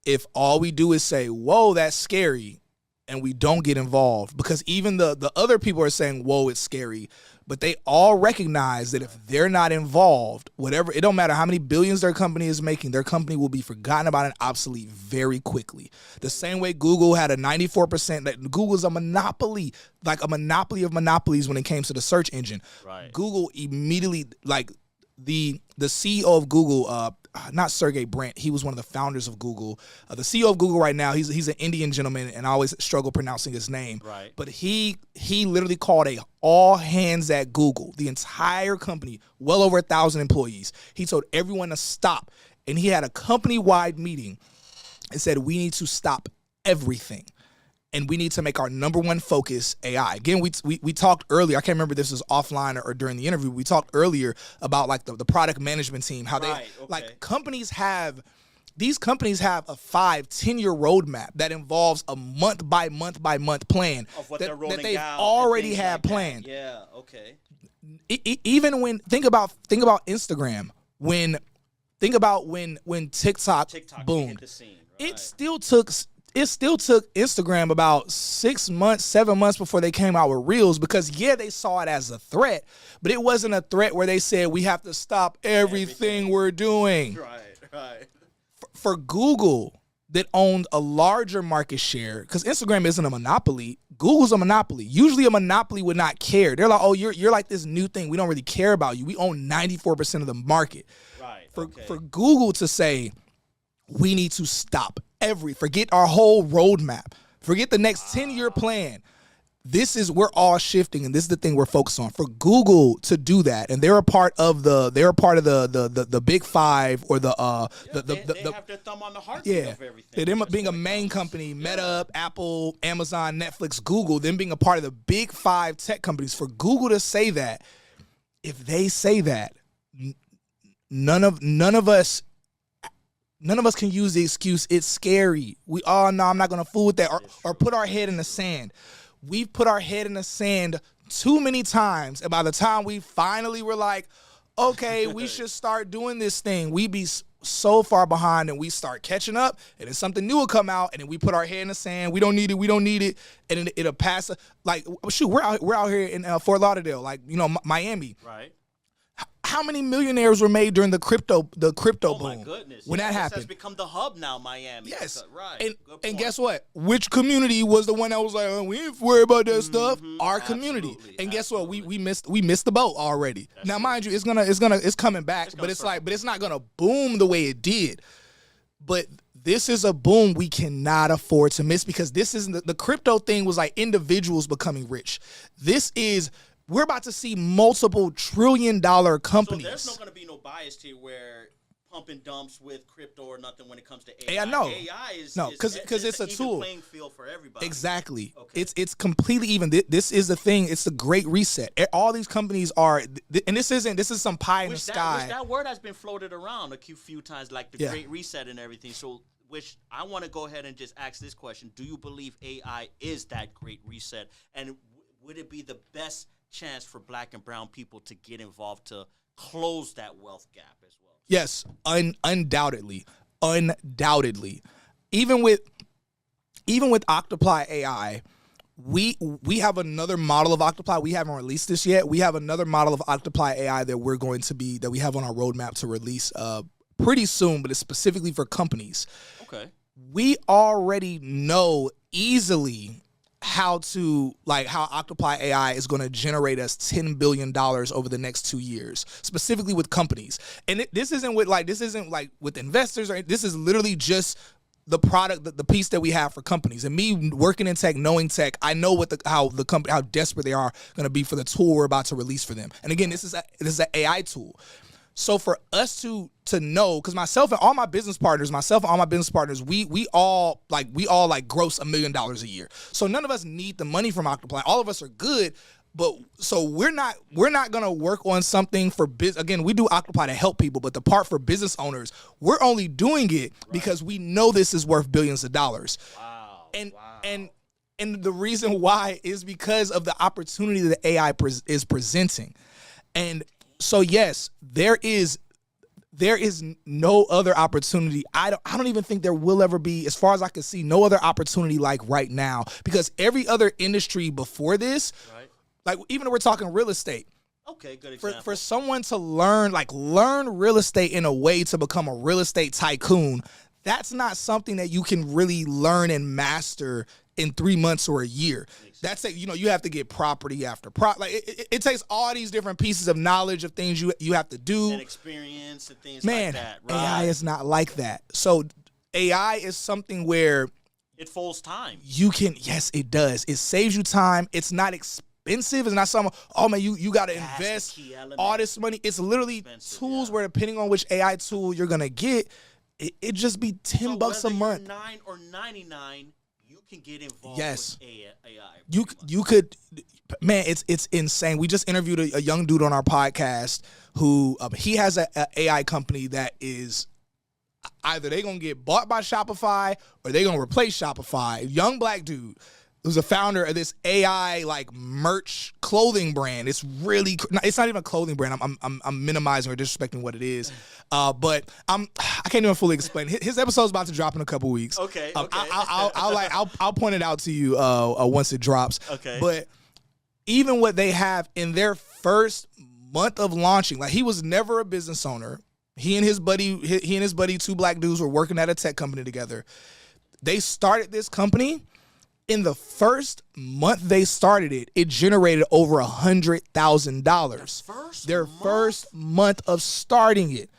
if all we do is say, whoa, that's scary, and we don't get involved, because even the other people are saying, whoa, it's scary, but they all recognize that if they're not involved, whatever, it don't matter how many billions their company is making, their company will be forgotten about and obsolete very quickly. The same way Google had a 94%, that Google's a monopoly, like a monopoly of monopolies when it came to the search engine. Right. Google immediately, like the CEO of Google, not Sergey Brin, he was one of the founders of Google. The CEO of Google right now, he's an Indian gentleman, and I always struggle pronouncing his name. Right. But he literally called a all hands at Google, the entire company, well over 1,000 employees. He told everyone to stop, and he had a company-wide meeting and said, we need to stop everything. And we need to make our number one focus AI. Again, we talked earlier. I can't remember if this was offline or during the interview. We talked earlier about like the product management team, how like these companies have a 5-10 year roadmap that involves a month by month plan of what that they've out already had like planned. Yeah, okay. Even when think about Instagram, when TikTok boomed, hit the scene, right. It still took Instagram about 6 months, 7 months before they came out with Reels, because they saw it as a threat, but it wasn't a threat where they said we have to stop everything we're doing. Right. For Google, that owned a larger market share, because Instagram isn't a monopoly, Google's a monopoly. Usually a monopoly would not care. They're like, oh, you're like this new thing. We don't really care about you. We own 94% of the market. Right. For Google to say, we need to stop forget our whole roadmap, forget the next 10-year plan. We're all shifting, and this is the thing we're focused on. For Google to do that, and they're a part of the big five, or they have their thumb on the heartbeat of everything. Them being a main company, Meta, Apple, Amazon, Netflix, Google, them being a part of the big five tech companies. For Google to say that, if they say that, none of us can use the excuse, it's scary. No, I'm not going to fool with that, or put our head in the sand. We've put our head in the sand too many times, and by the time we finally were like, okay, we should start doing this thing, we be so far behind, and we start catching up, and then something new will come out, and then we put our head in the sand. We don't need it, and it'll pass. Like, shoot, we're out here in Fort Lauderdale, like, Miami. Right. How many millionaires were made during the crypto boom? Oh my goodness! When that happened, this has become the hub now, Miami. Yes, right. And guess what? Which community was the one that was like, oh, we ain't worried about that stuff? Our community. And guess what? We missed the boat already. Now, mind you, it's coming back, but it's not gonna boom the way it did. But this is a boom we cannot afford to miss, because this isn't the crypto thing was like individuals becoming rich. We're about to see multiple $trillion-dollar companies. So there's not going to be no bias here where pump and dumps with crypto or nothing when it comes to AI. Yeah, no. AI is because it's a tool. Playing field for everybody. Exactly. Okay. It's completely even. This is the thing. It's the great reset. All these companies are, and this is some pie in the sky. That word has been floated around a few times, like the great reset and everything. So, which I want to go ahead and just ask this question: do you believe AI is that great reset, and would it be the best chance for Black and brown people to get involved to close that wealth gap as well? Yes, undoubtedly. Even with Octoplaai AI, we have another model of Octoplaai. We haven't released this yet. We have another model of Octoplaai AI that we have on our roadmap to release pretty soon, but it's specifically for companies. Okay. We already know easily how Octoplaai AI is going to generate us $10 billion over the next 2 years, specifically with companies. And this isn't with investors, or this is literally just the product, the piece that we have for companies. And me working in tech, knowing tech, I know how desperate they are going to be for the tool we're about to release for them. And again, this is an AI tool. So for us to know, because myself and all my business partners, we all gross $1 million a year. So none of us need the money from Octoplaai. All of us are good, but so we're not gonna work on something for business. Again, we do Octoplaai to help people, but the part for business owners, we're only doing it because we know this is worth billions of dollars. Wow. And And the reason why is because of the opportunity that AI is presenting. And so, yes, there is no other opportunity. I don't even think there will ever be, as far as I can see, no other opportunity like right now, because every other industry before this, right, like even if we're talking real estate. Okay, good example. For someone to learn real estate in a way to become a real estate tycoon, that's not something that you can really learn and master in 3 months or a year. That's it. You have to get property after it takes all these different pieces of knowledge of things you have to do. And experience and things like that. Right? AI is not like that. So AI is something where it folds time. Yes, it does. It saves you time. It's not expensive. It's not something, oh man, you got to invest all this money. It's literally tools where, depending on which AI tool you're going to get, it just be $10 a month. You're $9 or $99, you can get involved with AI. You could, man, it's insane. We just interviewed a young dude on our podcast who he has an AI company that is either they're going to get bought by Shopify or they're going to replace Shopify. Young black dude who's a founder of this AI like merch clothing brand. It's not even a clothing brand. I'm minimizing or disrespecting what it is. But I can't even fully explain. His episode's about to drop in a couple weeks. Okay. I'll point it out to you once it drops. Okay. But even what they have in their first month of launching, like he was never a business owner. He and his buddy, two black dudes, were working at a tech company together. They started this company. In the first month they started it, it generated over $100,000. Their first month of starting it,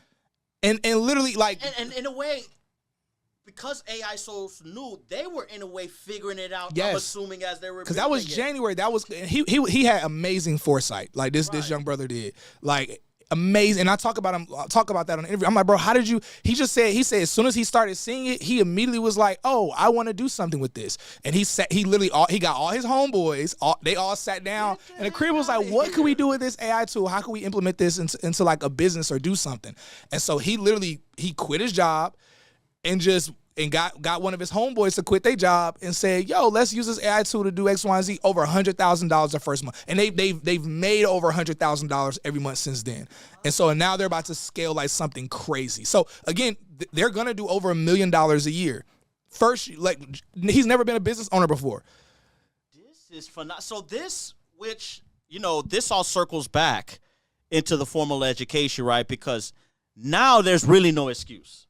and literally like, and in a way, because AI so new, they were in a way figuring it out. Yes. I'm assuming as they were, because that was January. That was he had amazing foresight. Like this young brother did. Like. Amazing. And I talk about that on the interview. I'm like, bro, how did you? He said as soon as he started seeing it, he immediately was like, oh, I want to do something with this. And he got all his homeboys, they all sat down, and the crib was like, what can we do with this AI tool? How can we implement this into like a business or do something? And so he quit his job and got one of his homeboys to quit their job and said, yo, let's use this AI tool to do X, Y, and Z. Over $100,000 the first month. And they've made over $100,000 every month since then. And so now they're about to scale like something crazy. So again, they're going to do over $1 million a year. First, like, he's never been a business owner before. This is phenomenal. So this all circles back into the formal education, right? Because now there's really no excuse.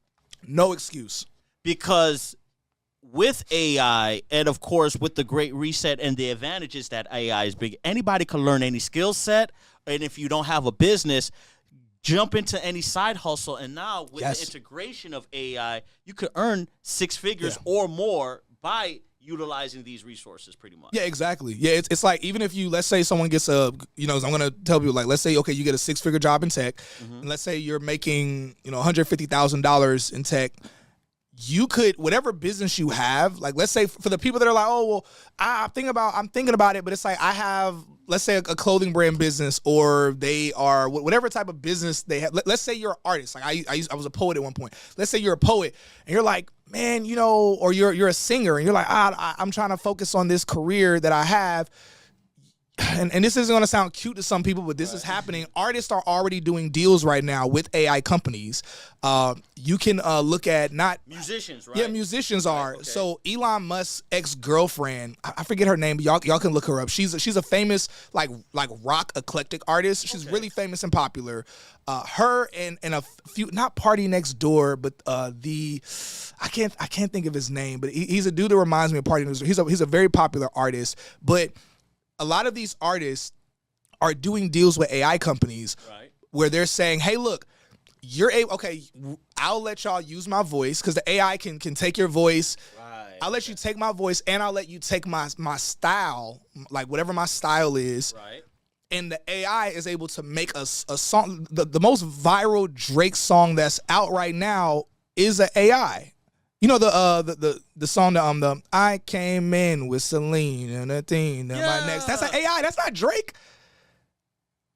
No excuse. Because with AI, and of course with the Great Reset and the advantages that AI is big, anybody can learn any skill set. And if you don't have a business, jump into any side hustle. And now with the integration of AI, you could earn six figures or more by utilizing these resources pretty much. Yeah, exactly. Yeah, it's like, even if let's say someone gets I'm going to tell people, like, let's say, okay, you get a 6-figure job in tech, and let's say you're making, $150,000 in tech. You could, whatever business you have, like, let's say for the people that are like, oh, well, I'm thinking about it, but it's like, I have, let's say, a clothing brand business, or they are whatever type of business they have. Let's say you're an artist. Like I was a poet at one point. Let's say you're a poet and you're like, man, or you're a singer and you're like, I'm trying to focus on this career that I have. And this isn't going to sound cute to some people, but this is happening. Artists are already doing deals right now with AI companies. You can look at musicians, right? Yeah, musicians are. Okay. So Elon Musk's ex-girlfriend, I forget her name, but y'all can look her up. She's a famous like rock eclectic artist. She's really famous and popular. Her and a few, not Party Next Door, but I can't think of his name, but he's a dude that reminds me of Party Next Door. He's a very popular artist, but a lot of these artists are doing deals with AI companies, right, where they're saying, hey, look, you're I'll let y'all use my voice, because the AI can take your voice. Right. I'll let you take my voice, and I'll let you take my style, like whatever my style is. Right. And the AI is able to make a song. The most viral Drake song that's out right now is an AI. The song, the I came in with Celine and a thing my next. That's an AI. That's not Drake.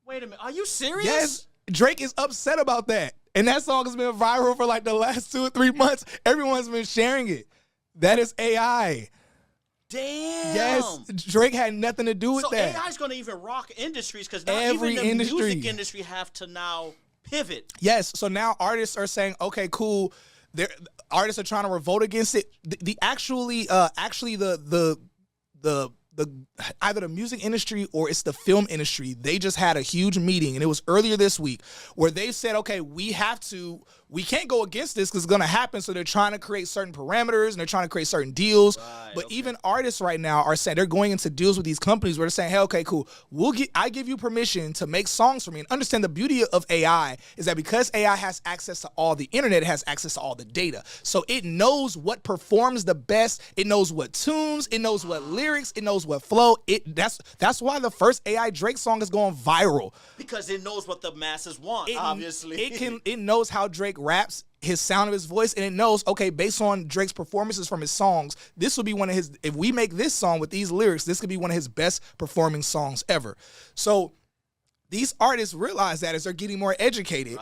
Wait a minute. Are you serious? Yes. Drake is upset about that. And that song has been viral for like the last 2 or 3 months. Everyone's been sharing it. That is AI. Damn. Yes, Drake had nothing to do with So that. AI is going to even rock industries because now Every even the industry. music industry have to now pivot. Yes, so now artists are saying, okay, cool. Artists are trying to revolt against it. Actually the either the music industry or it's the film industry, they just had a huge meeting, and it was earlier this week, where they said, okay, we can't go against this because it's going to happen. So they're trying to create certain parameters and they're trying to create certain deals. Right, but okay. even artists right now are saying they're going into deals with these companies where they're saying, hey, okay, cool. I give you permission to make songs for me. And understand the beauty of AI is that because AI has access to all the internet, it has access to all the data. So it knows what performs the best. It knows what tunes. It knows what lyrics. It knows what flow. That's why the first AI Drake song is going viral. Because it knows what the masses want, obviously. It knows how Drake raps, his sound of his voice, and it knows, okay, based on Drake's performances from his songs, this will be one of his, if we make this song with these lyrics, this could be one of his best performing songs ever. So these artists realize that as they're getting more educated,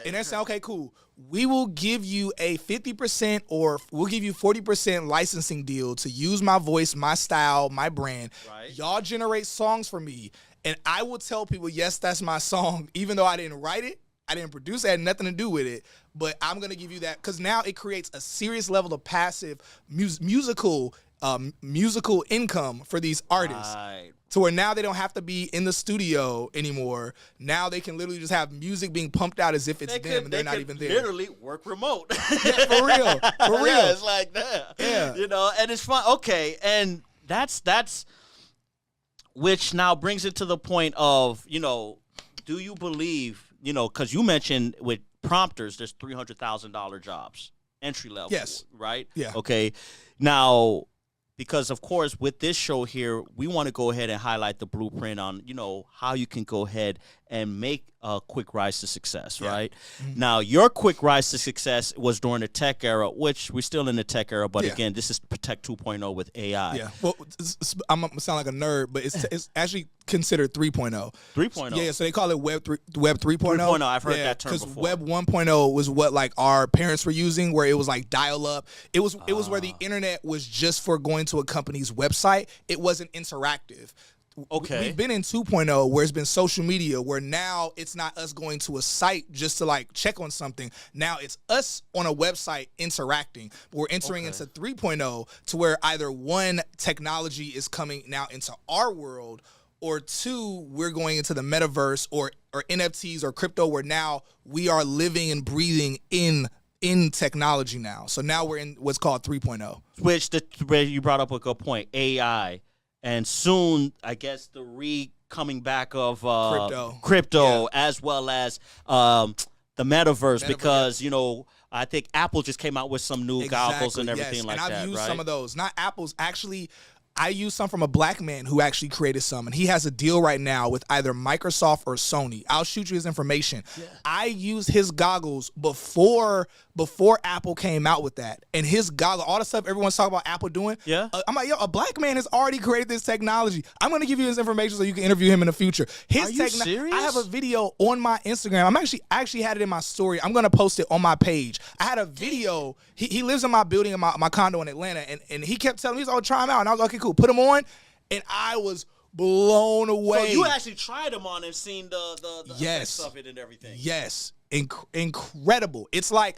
and they're saying, okay, cool, we will give you a 50% or we'll give you 40% licensing deal to use my voice, my style, my brand. Right. Y'all generate songs for me, and I will tell people, yes, that's my song, even though I didn't write it, I didn't produce it, I had nothing to do with it, but I'm going to give you that because now it creates a serious level of passive musical income for these artists. Right. To where now they don't have to be in the studio anymore. Now they can literally just have music being pumped out as if it's them and they're not even there. Literally work remote. Yeah, for real. For real. Yeah, it's like that. Yeah. You know, and it's fun. Okay, and that's which now brings it to the point of, you know, do you believe, you know, because you mentioned with prompters, there's $300,000 jobs, entry level. Yes. Right? Yeah. Okay. Now, because of course with this show here, we want to go ahead and highlight the blueprint on, you know, how you can go ahead and make a quick rise to success, right? Mm-hmm. Now, your quick rise to success was during the tech era, which we're still in the tech era, but again, this is Tech 2.0 with AI. Yeah. Well, I'm going to sound like a nerd, but it's actually considered 3.0. 3.0. Yeah, so they call it Web 3.0. 3.0, I've heard that term before. Because Web 1.0 was what like our parents were using, where it was like dial up. It was where the internet was just for going to a company's website. It wasn't interactive. Okay. We've been in 2.0 where it's been social media, where now it's not us going to a site just to like check on something. Now it's us on a website interacting. But we're entering into 3.0 to where either one, technology is coming now into our world, or two, we're going into the metaverse or NFTs or crypto, where now we are living and breathing in technology now. So now we're in what's called 3.0. Which you brought up a good point, AI. And soon, I guess, the coming back of crypto as well as the metaverse, because, you know, I think Apple just came out with some new goggles and everything like that, and I've used right? some of those. Not Apple's, actually. I used some from a black man who actually created some, and he has a deal right now with either Microsoft or Sony. I'll shoot you his information. Yeah. I used his goggles before Apple came out with that, and his goggle, all the stuff everyone's talking about Apple doing. Yeah, I'm like, yo, a black man has already created this technology. I'm gonna give you his information so you can interview him in the future. Are you serious? I have a video on my Instagram. I actually had it in my story. I'm gonna post it on my page. I had a video. He lives in my building in my condo in Atlanta, and he kept telling me, he's like, oh, try him out, and I was like, okay, cool, put him on, and I was blown away. So you actually tried them on and seen the effects of it and everything. Yes. Incredible. It's like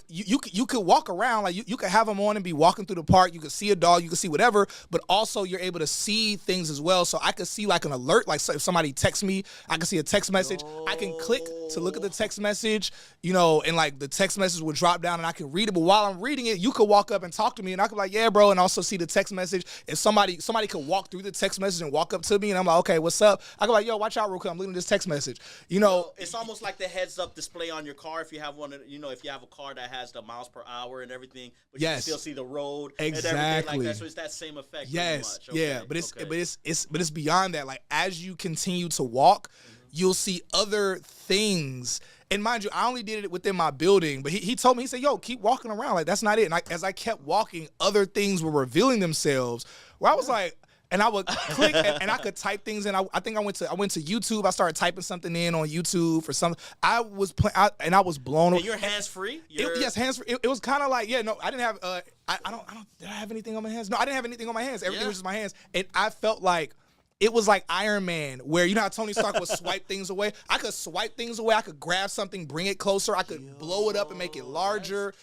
you could walk around, like you could have them on and be walking through the park. You could see a dog, you could see whatever, but also you're able to see things as well. So I could see like an alert, like if somebody texts me, I can see a text message. I can click to look at the text message, you know, and like the text message will drop down and I can read it. But while I'm reading it, you could walk up and talk to me and I could be like, yeah, bro, and also see the text message. If somebody could walk through the text message and walk up to me and I'm like, okay, what's up? I go like, yo, watch out real quick, I'm looking at this text message. You know, it's almost like the heads up display on your car if you have one, you know, if you have a car that has the miles per hour and everything, but you can still see the road and everything like that. So it's that same effect. Yes, pretty much. Yeah, but it's beyond that. Like as you continue to walk, you'll see other things. And mind you, I only did it within my building, but he told me, he said, yo, keep walking around. Like, that's not it. And as I kept walking, other things were revealing themselves where I was like, and I would click and I could type things in. I think I went to YouTube. I started typing something in on YouTube for something. I was and I was blown away. You're hands free. Yes, hands free. It was kind of like no, I didn't have. I don't. Did I have anything on my hands? No, I didn't have anything on my hands. Everything was just my hands, and I felt like. It was like Iron Man, where you know how Tony Stark would swipe things away? I could swipe things away. I could grab something, bring it closer. I could blow it up and make it larger.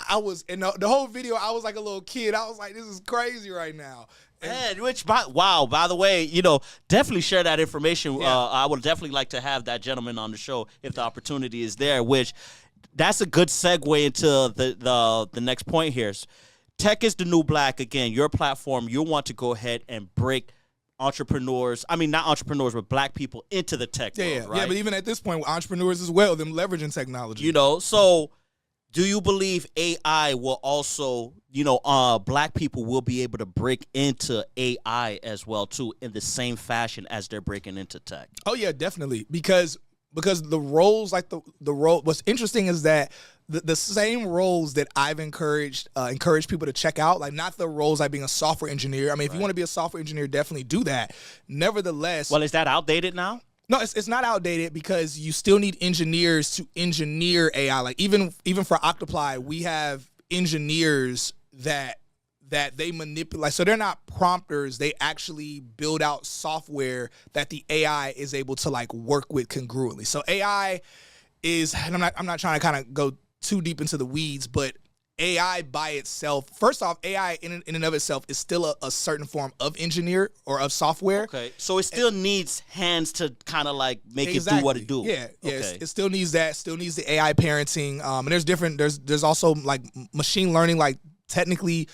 I was, in the whole video, I was like a little kid. I was like, this is crazy right now. And by the way, definitely share that information. I would definitely like to have that gentleman on the show if the opportunity is there, which that's a good segue into the next point here. Tech is the New Black. Again, your platform, you want to go ahead and break entrepreneurs, not entrepreneurs, but black people into the tech world, right? Yeah, but even at this point, with entrepreneurs as well, them leveraging technology. So do you believe AI will also, black people will be able to break into AI as well, too, in the same fashion as they're breaking into tech? Oh, yeah, definitely. Because the roles, like the role, what's interesting is that the same roles that I've encouraged people to check out, like not the roles like being a software engineer. If you want to be a software engineer, definitely do that. Nevertheless. Well, is that outdated now? No, it's not outdated because you still need engineers to engineer AI. Like even for Octoplaai, we have engineers that they manipulate. So they're not prompters. They actually build out software that the AI is able to like work with congruently. So AI is, and I'm not trying to kind of go too deep into the weeds, but AI by itself, first off, AI in and of itself is still a certain form of engineer or of software. Okay, so it still needs hands to kind of like make it do what it do. Yeah, okay. It still needs that. Still needs the AI parenting. And there's also like machine learning. Like technically,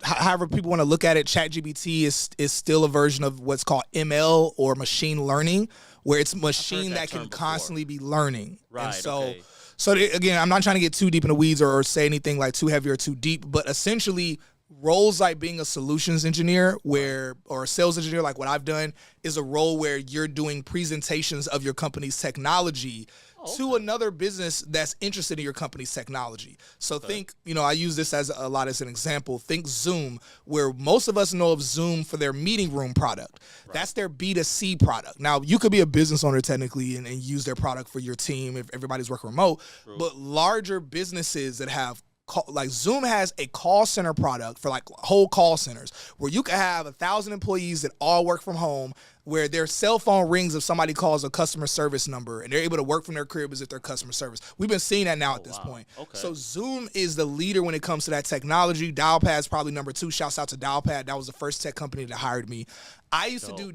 however people want to look at it, ChatGPT is still a version of what's called ML or machine learning, where it's a machine that can constantly be learning. Right. And so. Okay. So again, I'm not trying to get too deep in the weeds or say anything like too heavy or too deep, but essentially roles like being a solutions engineer or a sales engineer, like what I've done, is a role where you're doing presentations of your company's technology to another business that's interested in your company's technology. So think, I use this as an example. Think Zoom, where most of us know of Zoom for their meeting room product. Right. That's their B2C product. Now, you could be a business owner technically and use their product for your team if everybody's working remote. True. But larger businesses that have like Zoom has a call center product for like whole call centers where you can have 1,000 employees that all work from home, where their cell phone rings if somebody calls a customer service number and they're able to work from their crib as if they're customer service. We've been seeing that now at this point. Okay. So Zoom is the leader when it comes to that technology. Dialpad's probably number 2. Shouts out to Dialpad. That was the first tech company that hired me. I used to do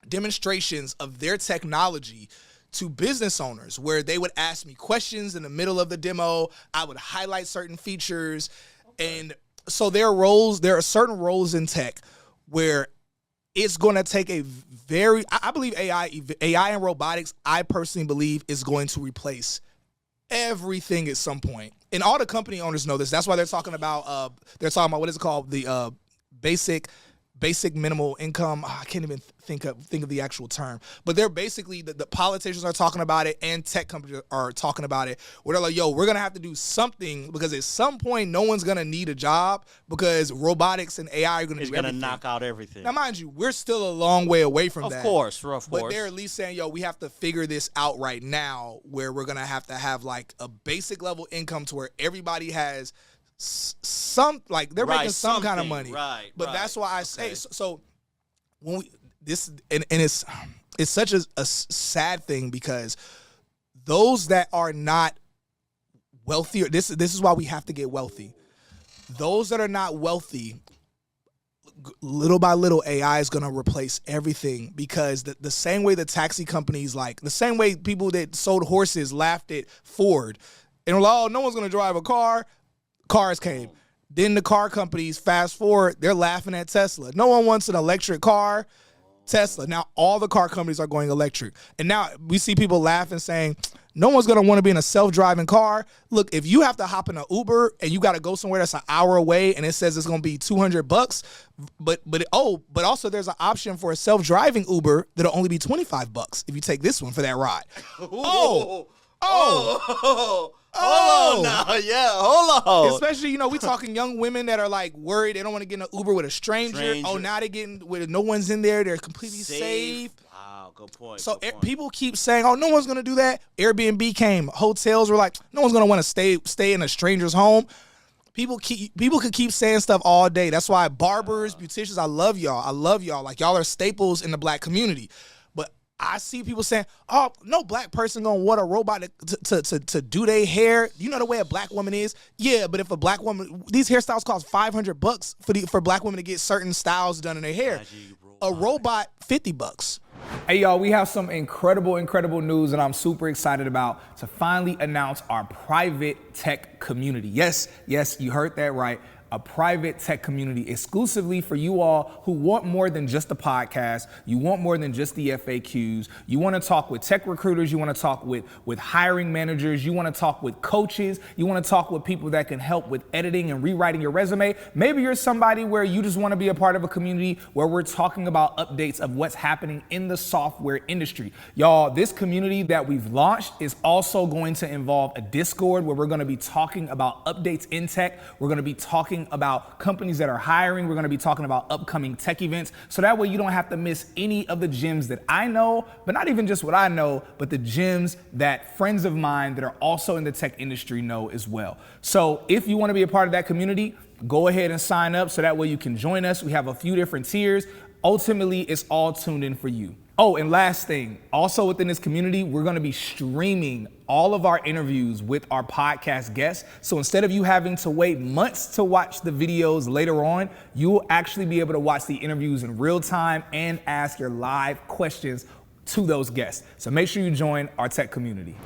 demonstrations of their technology to business owners where they would ask me questions in the middle of the demo. I would highlight certain features. And so there are certain roles in tech where it's going to take I believe AI and robotics, I personally believe is going to replace everything at some point. And all the company owners know this. That's why they're talking about what is it called? The basic minimal income. I can't even think of the actual term, but they're basically the politicians are talking about it and tech companies are talking about it, where they're like, yo, we're gonna have to do something because at some point no one's gonna need a job because robotics and AI are gonna knock out everything. Now, mind you, we're still a long way away from that. Of course. But they're at least saying, yo, we have to figure this out right now, where we're gonna have to have like a basic level income to where everybody has some, like they're making some kind of money, right? But that's why I say so. When it's such a sad thing because those that are not wealthy, this is why we have to get wealthy. Those that are not wealthy, little by little, AI is going to replace everything because the same way the taxi companies, like the same way people that sold horses laughed at Ford and were like, oh, no one's going to drive a car. Cars came. Then the car companies, fast forward, they're laughing at Tesla. No one wants an electric car. Tesla. Now all the car companies are going electric. And now we see people laughing saying, no one's going to want to be in a self-driving car. Look, if you have to hop in an Uber and you got to go somewhere that's an hour away and it says it's going to be $200, but also there's an option for a self-driving Uber that'll only be $25 if you take this one for that ride. Hold on now. Yeah, hold on. Especially, we talking young women that are like worried they don't want to get in an Uber with a stranger. Oh, now they're getting with no one's in there. They're completely safe. Wow, good point. So people keep saying, "Oh, no one's gonna do that." Airbnb came. Hotels were like, "No one's gonna want to stay in a stranger's home." People could keep saying stuff all day. That's why barbers, beauticians, I love y'all. Like, y'all are staples in the black community. But I see people saying, "Oh, no black person gonna want a robot to do their hair." You know the way a black woman is. Yeah, but if a black woman, these hairstyles cost $500 for black women to get certain styles done in their hair. A robot, $50. Hey y'all, we have some incredible news and I'm super excited about to finally announce our private tech community. Yes, you heard that right. A private tech community exclusively for you all who want more than just the podcast. You want more than just the FAQs. You want to talk with tech recruiters. You want to talk with hiring managers. You want to talk with coaches. You want to talk with people that can help with editing and rewriting your resume. Maybe you're somebody where you just want to be a part of a community where we're talking about updates of what's happening in the software industry. Y'all, this community that we've launched is also going to involve a Discord where we're going to be talking about updates in tech. We're going to be talking about companies that are hiring. We're going to be talking about upcoming tech events. So that way you don't have to miss any of the gems that I know, but not even just what I know, but the gems that friends of mine that are also in the tech industry know as well. So if you want to be a part of that community, go ahead and sign up so that way you can join us. We have a few different tiers. Ultimately, it's all tuned in for you. Oh, and last thing, also within this community, we're going to be streaming all of our interviews with our podcast guests. So instead of you having to wait months to watch the videos later on, you'll actually be able to watch the interviews in real time and ask your live questions to those guests. So make sure you join our tech community.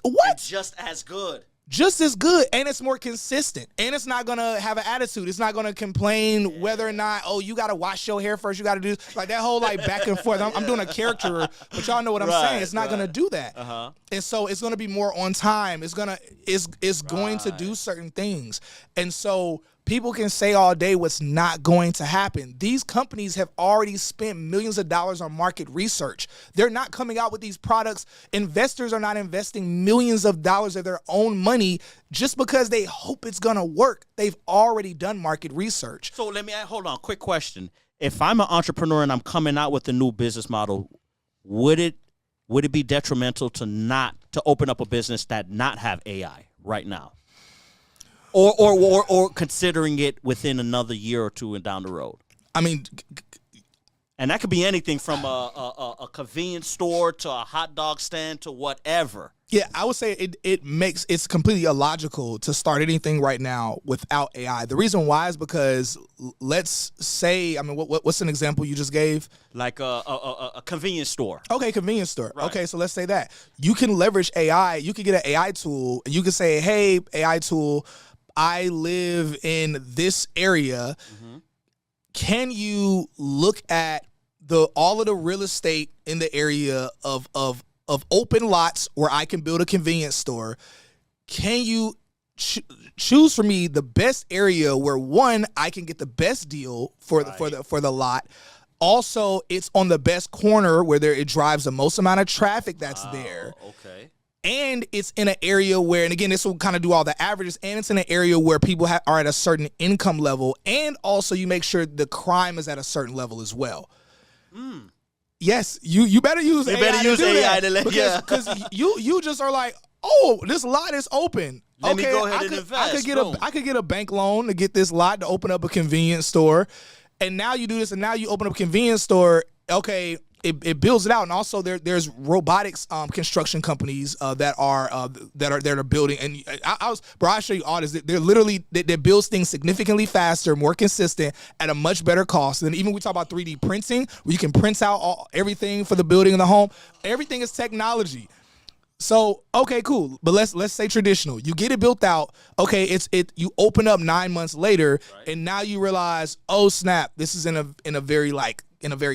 What? It's just as good. Just as good, and it's more consistent, and it's not gonna have an attitude. It's not gonna complain whether or not, oh, you gotta wash your hair first. You gotta do like that whole like back and forth. I'm doing a character, but y'all know what I'm saying. It's not gonna do that, and so it's gonna be more on time. It's going to do certain things, and so people can say all day what's not going to happen. These companies have already spent millions of dollars on market research. They're not coming out with these products. Investors are not investing millions of dollars of their own money just because they hope it's going to work. They've already done market research. So hold on, quick question. If I'm an entrepreneur and I'm coming out with a new business model, would it be detrimental to open up a business that not have AI right now? Or considering it within another year or two and down the road. I mean, and that could be anything from a convenience store to a hot dog stand to whatever. Yeah, I would say it's completely illogical to start anything right now without AI. The reason why is because let's say, I mean, what's an example you just gave? Like a convenience store. Okay, convenience store. Right. Okay, so let's say that. You can leverage AI. You can get an AI tool, and you can say, hey, AI tool, I live in this area. Mm-hmm. Can you look at all of the real estate in the area of open lots where I can build a convenience store? Can you choose for me the best area where, one, I can get the best deal for the lot. Also, it's on the best corner where it drives the most amount of traffic that's there. Okay. And it's in an area where, and again, this will kind of do all the averages, and it's in an area where people are at a certain income level, and also you make sure the crime is at a certain level as well. Mm. Yes, you better use AI. Better use AI to let because you just are like, oh, this lot is open. Let me go ahead and invest. I could get a bank loan to get this lot to open up a convenience store, and now you do this, and now you open up a convenience store. Okay. It builds it out, and also there's robotics construction companies that are building. And I'll show you all this. They're literally they build things significantly faster, more consistent, at a much better cost. And even we talk about 3D printing, where you can print out everything for the building and the home. Everything is technology. So okay, cool. But let's say traditional. You get it built out. Okay, you open up 9 months later, right, and now you realize, oh snap, this is in a very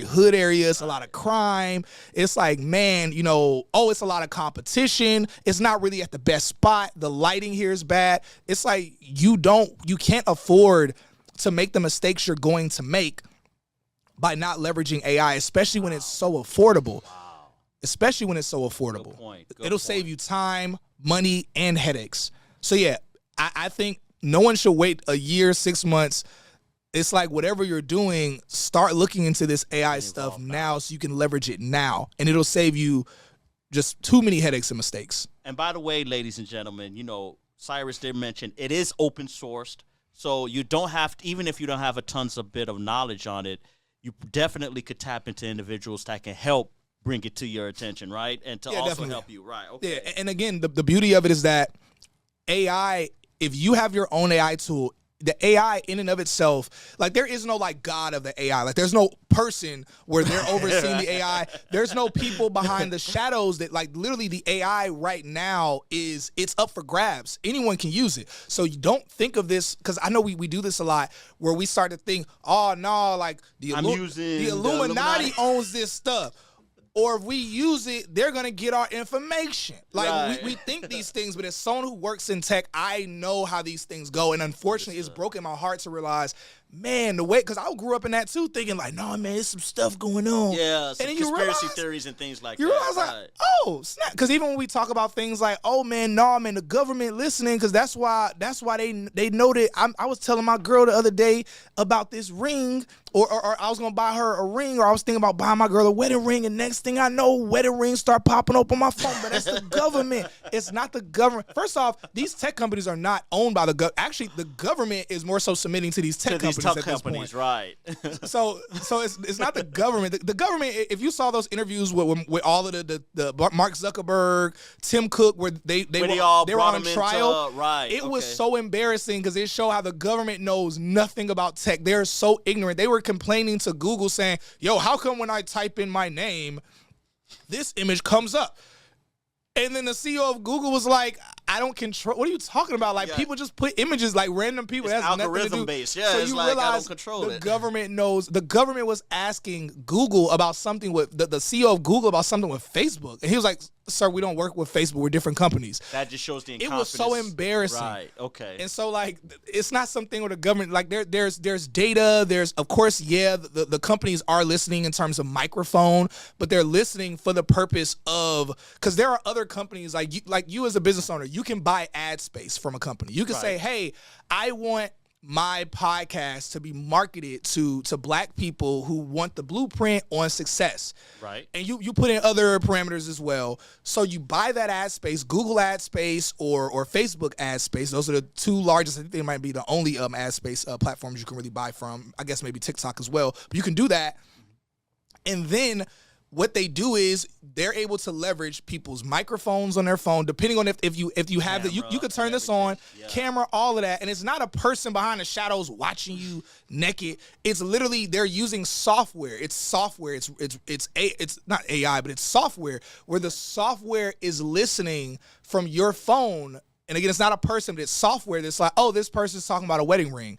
hood area. It's a lot of crime. It's like, man, it's a lot of competition. It's not really at the best spot. The lighting here is bad. It's like you can't afford to make the mistakes you're going to make by not leveraging AI, especially when it's so affordable. Especially when it's so affordable. Good point. It'll save you time, money, and headaches. So yeah, I think no one should wait a year, 6 months. It's like whatever you're doing, start looking into this AI stuff now so you can leverage it now. And it'll save you just too many headaches and mistakes. And by the way, ladies and gentlemen, Cyrus did mention it is open sourced. So you don't have to, even if you don't have a tons of bit of knowledge on it, you definitely could tap into individuals that can help bring it to your attention, right? And to also definitely help you, right? Okay. Yeah, and again, the beauty of it is that AI, if you have your own AI tool, the AI in and of itself, like there is no like God of the AI. Like there's no person where they're overseeing the AI. There's no people behind the shadows that like literally the AI right now it's up for grabs. Anyone can use it. So you don't think of this, because I know we do this a lot where we start to think, oh no, like the Illuminati owns this stuff. Or if we use it, they're going to get our information. Like, we think these things, but as someone who works in tech, I know how these things go. And unfortunately, it's broken my heart to realize, man, the way, because I grew up in that too, thinking like, no, man, there's some stuff going on. Yeah, some and then conspiracy theories and things like that. You realize like, oh, snap. Because even when we talk about things like, oh, man, no, man, the government listening, because that's why they know that. I was telling my girl the other day about this ring, or I was going to buy her a ring, or I was thinking about buying my girl a wedding ring, and next thing I know, wedding rings start popping up on my phone, but that's the government. It's not the government. First off, these tech companies are not owned by the government. Actually, the government is more so submitting to these tech companies at this point. Right. so it's not the government. The government, if you saw those interviews with all of the Mark Zuckerberg, Tim Cook, where they were on trial, it was so embarrassing because it showed how the government knows nothing about tech. They're so ignorant. They were complaining to Google saying, yo, how come when I type in my name, this image comes up? And then the CEO of Google was like, I don't control. What are you talking about? Like, people just put images, like random people. It's that's algorithm based. Yeah, so it's you like realize I don't control the it. government knows. The government was asking Google about something with the CEO of Google about something with Facebook, and he was like, "Sir, we don't work with Facebook. We're different companies." That just shows the incompetence. It was so embarrassing. Right. Okay. And so like, it's not something where the government like there's data. There's of course the companies are listening in terms of microphone, but they're listening for the purpose of, because there are other companies like you as a business owner, you can buy ad space from a company. You can say, hey, I want my podcast to be marketed to black people who want the blueprint on success. Right. And you put in other parameters as well. So you buy that ad space, Google ad space or Facebook ad space. Those are the two largest. I think they might be the only ad space platforms you can really buy from. I guess maybe TikTok as well. But you can do that. And then what they do is they're able to leverage people's microphones on their phone, depending on if you have you could turn this on, camera, all of that, and it's not a person behind the shadows watching you naked. It's literally they're using software. It's software. It's not AI, but it's software where the software is listening from your phone. And again, it's not a person, but it's software that's like, oh, this person's talking about a wedding ring.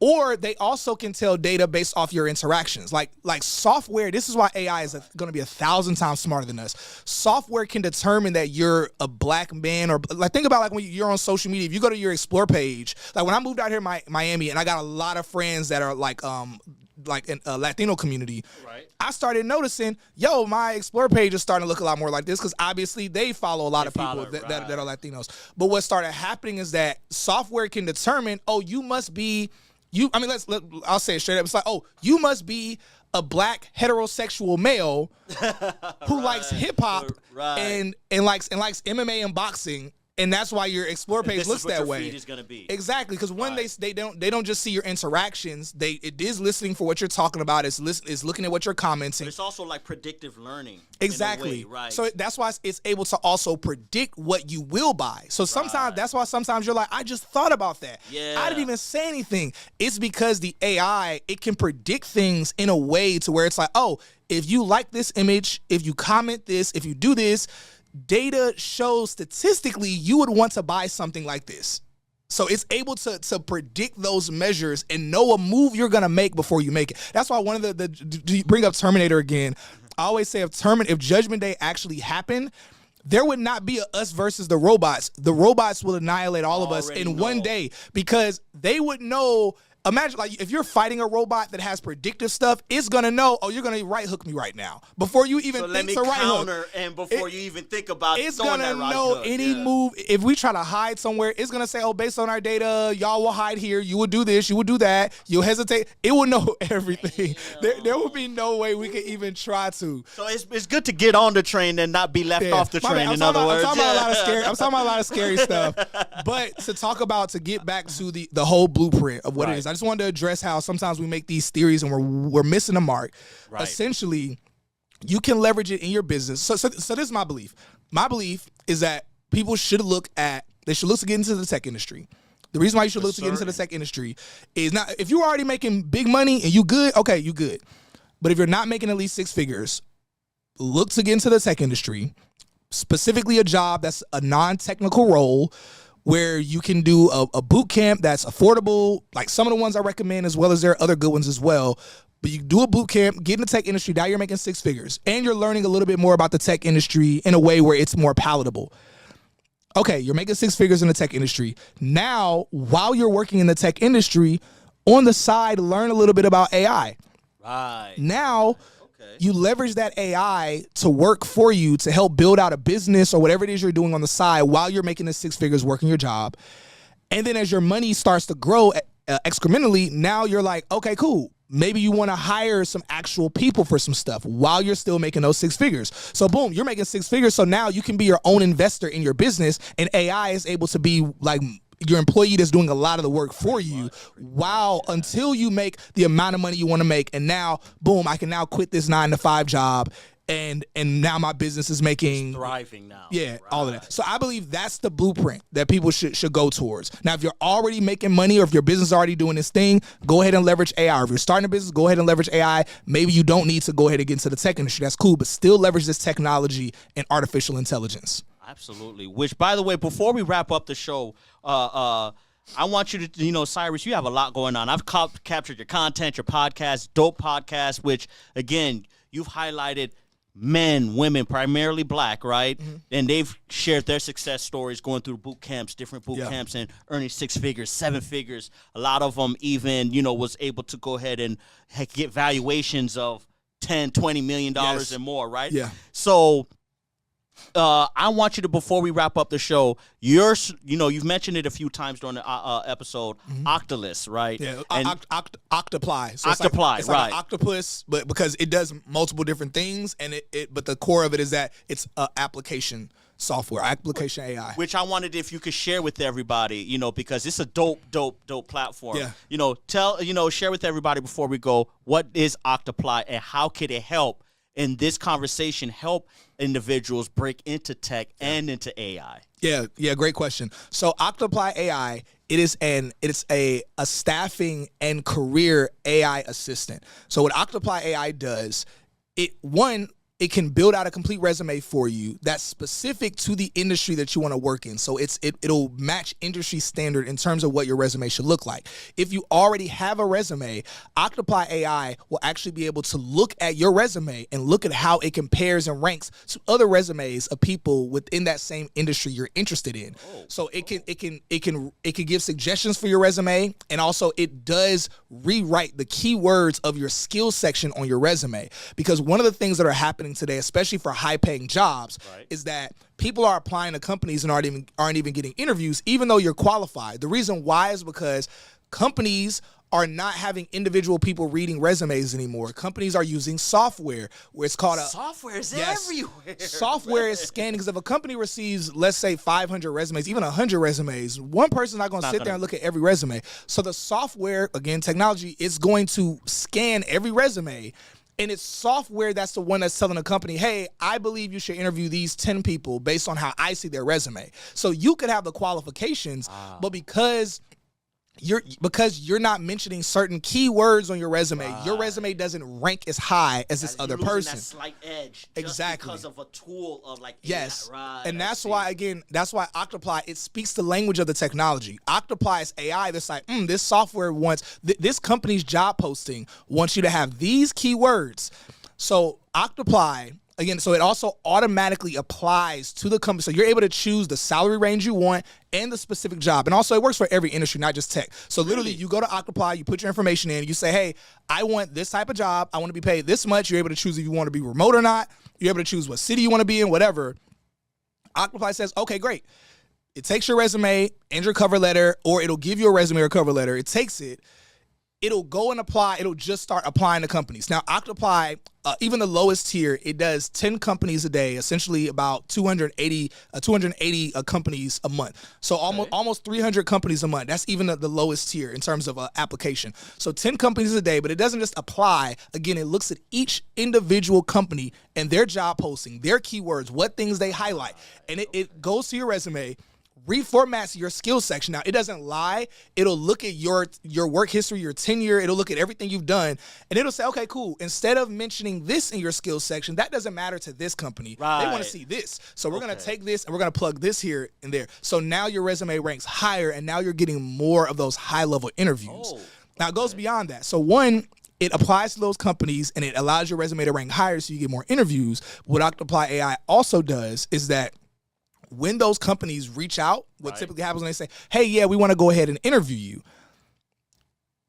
Or they also can tell data based off your interactions. Like software, this is why AI is going to be 1,000 times smarter than us. Software can determine that you're a black man, or like think about like when you're on social media. If you go to your Explore page, like when I moved out here in Miami, and I got a lot of friends that are like in a Latino community, right? I started noticing, my Explore page is starting to look a lot more like this because obviously they follow a lot of people that are Latinos. But what started happening is that software can determine, you must be. I'll say it straight up. It's like, you must be a black heterosexual male who likes hip hop and likes MMA and boxing. And that's why your Explore page looks that way. Feed is gonna be. Exactly, because when they don't just see your interactions, it is listening for what you're talking about. It's looking at what you're commenting. But it's also like predictive learning. Exactly. In a way, right. So that's why it's able to also predict what you will buy. So sometimes that's why sometimes you're like, I just thought about that. Yeah. I didn't even say anything. It's because the AI, it can predict things in a way to where it's like, if you like this image, if you comment this, if you do this, data shows statistically you would want to buy something like this. So it's able to predict those measures and know a move you're going to make before you make it. That's why one of the bring up Terminator again. I always say if Judgment Day actually happened, there would not be a us versus the robots. The robots will annihilate all of us in one day because they would know imagine like if you're fighting a robot that has predictive stuff, it's gonna know, oh, you're gonna right hook me right now before you even think to right hook. And before you even think about it's throwing gonna that right know hook. any move. If we try to hide somewhere, it's gonna say, oh, based on our data, y'all will hide here. You will do this. You will do that. You'll hesitate. It will know everything. There will be no way we could even try to. So it's good to get on the train and not be left off the train. In other words, I'm talking about a lot of scary stuff. But to get back to the whole blueprint of what it is, I just wanted to address how sometimes we make these theories and we're missing the mark. Right. Essentially, you can leverage it in your business. So this is my belief. My belief is that people should look to get into the tech industry. The reason why you should look to get into the tech industry is not if you're already making big money and you good, okay, you good. But if you're not making at least 6 figures, look to get into the tech industry, specifically a job that's a non-technical role where you can do a boot camp that's affordable, like some of the ones I recommend, as well as there are other good ones as well. But you do a boot camp, get in the tech industry, now you're making 6 figures, and you're learning a little bit more about the tech industry in a way where it's more palatable. Okay, you're making 6 figures in the tech industry. Now, while you're working in the tech industry, on the side, learn a little bit about AI. Right. Now, you leverage that AI to work for you to help build out a business or whatever it is you're doing on the side while you're making the 6 figures working your job. And then as your money starts to grow excrementally, now you're like, okay, cool. Maybe you want to hire some actual people for some stuff while you're still making those 6 figures. So boom, you're making 6 figures. So now you can be your own investor in your business, and AI is able to be like your employee that's doing a lot of the work for you until you make the amount of money you want to make. And now, boom, I can now quit this 9-to-5 job. And now my business is making thriving now. Yeah, all of that. So I believe that's the blueprint that people should go towards. Now, if you're already making money or if your business is already doing this thing, go ahead and leverage AI. Or if you're starting a business, go ahead and leverage AI. Maybe you don't need to go ahead and get into the tech industry. That's cool, but still leverage this technology and artificial intelligence. Absolutely. Which, by the way, before we wrap up the show, I want you to, Cyrus, you have a lot going on. I've captured your content, your podcast, dope podcast, which, again, you've highlighted men, women, primarily black, right? Mm-hmm. And they've shared their success stories going through boot camps, different boot camps, and earning 6 figures, 7 figures. A lot of them even, was able to go ahead and get valuations of $10, $20 million and more, right? Yeah. So I want you to, before we wrap up the show, you've mentioned it a few times during the episode, Octolist, right? Yeah, Octoplaai. So Octoplaai, it's like an octopus, but because it does multiple different things, and but the core of it is that it's application software, application AI. Which I wanted if you could share with everybody, because it's a dope platform. Yeah. Share with everybody before we go, what is Octoplaai and how could it help in this conversation help individuals break into tech and into AI? Yeah, great question. So Octoplaai AI, it's a staffing and career AI assistant. So what Octoplaai AI does, it can build out a complete resume for you that's specific to the industry that you want to work in. So it'll match industry standard in terms of what your resume should look like. If you already have a resume, Octoplaai AI will actually be able to look at your resume and look at how it compares and ranks to other resumes of people within that same industry you're interested in. So it can give suggestions for your resume, and also it does rewrite the keywords of your skills section on your resume. Because one of the things that are happening today, especially for high-paying jobs, is that people are applying to companies and aren't even getting interviews, even though you're qualified. The reason why is because companies are not having individual people reading resumes anymore. Companies are using software where it's called software is everywhere. Software is scanning, because if a company receives, let's say, 500 resumes, even 100 resumes, one person's not going to sit there and look at every resume. So the software, again, technology, is going to scan every resume. And it's software that's the one that's telling a company, hey, I believe you should interview these 10 people based on how I see their resume. So you could have the qualifications, but because you're not mentioning certain keywords on your resume, your resume doesn't rank as high as this other person. That slight edge, exactly, because of a tool of like yes, AI. And that's why Octoplaai, it speaks the language of the technology. Octoplaai is AI that's like, this software wants this company's job posting wants you to have these keywords. So Octoplaai again, so it also automatically applies to the company. So you're able to choose the salary range you want and the specific job. And also it works for every industry, not just tech. So literally you go to Octoplaai, you put your information in, you say, hey, I want this type of job. I want to be paid this much. You're able to choose if you want to be remote or not. You're able to choose what city you want to be in, whatever. Octoplaai says, okay, great. It takes your resume and your cover letter, or it'll give you a resume or cover letter. It takes it. It'll go and apply. It'll just start applying to companies. Now, Octoplaai, even the lowest tier, it does 10 companies a day, essentially about 280 companies a month. So almost 300 companies a month. That's even the lowest tier in terms of application. So 10 companies a day, but it doesn't just apply. Again, it looks at each individual company and their job posting, their keywords, what things they highlight. And it goes to your resume, reformats your skills section. Now, it doesn't lie. It'll look at your work history, your tenure. It'll look at everything you've done, and it'll say, okay, cool. Instead of mentioning this in your skills section, that doesn't matter to this company. Right. They want to see this. So we're going to take this and we're going to plug this here and there. So now your resume ranks higher, and now you're getting more of those high-level interviews. Now, it goes beyond that. So one, it applies to those companies, and it allows your resume to rank higher so you get more interviews. What Octoplaai AI also does is that when those companies reach out, what typically happens when they say, hey, yeah, we want to go ahead and interview you,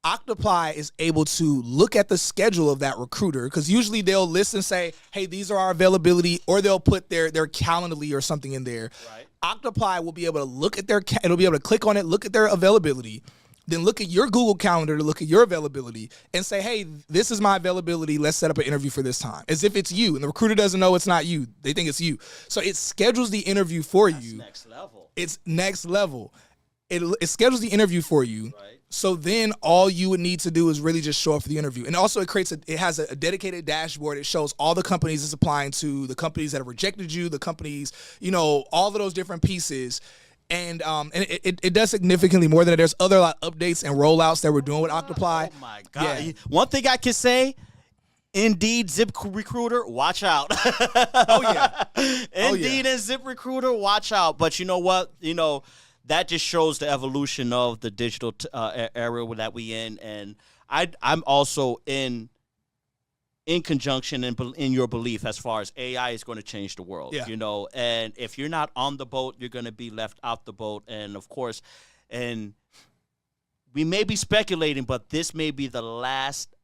Octoplaai is able to look at the schedule of that recruiter, because usually they'll list and say, hey, these are our availability, or they'll put their Calendly or something in there. Right. Octoplaai will be able to look at it'll be able to click on it, look at their availability, then look at your Google Calendar to look at your availability and say, hey, this is my availability. Let's set up an interview for this time. As if it's you. And the recruiter doesn't know it's not you. They think it's you. So it schedules the interview for you. Next level. It's next level. It schedules the interview for you. Right. So then all you would need to do is really just show up for the interview. And also it has a dedicated dashboard. It shows all the companies it's applying to, the companies that have rejected you, the companies, all of those different pieces. And it does significantly more than that. There's other updates and rollouts that we're doing with Octoplaai. Oh my God! Yeah. One thing I can say, Indeed, ZipRecruiter, watch out. Oh yeah. Indeed and ZipRecruiter, watch out. But you know what? That just shows the evolution of the digital era that we in, and I'm also in conjunction in your belief as far as AI is going to change the world, and if you're not on the boat, you're going to be left out the boat. And of course, and we may be speculating, but this may be the last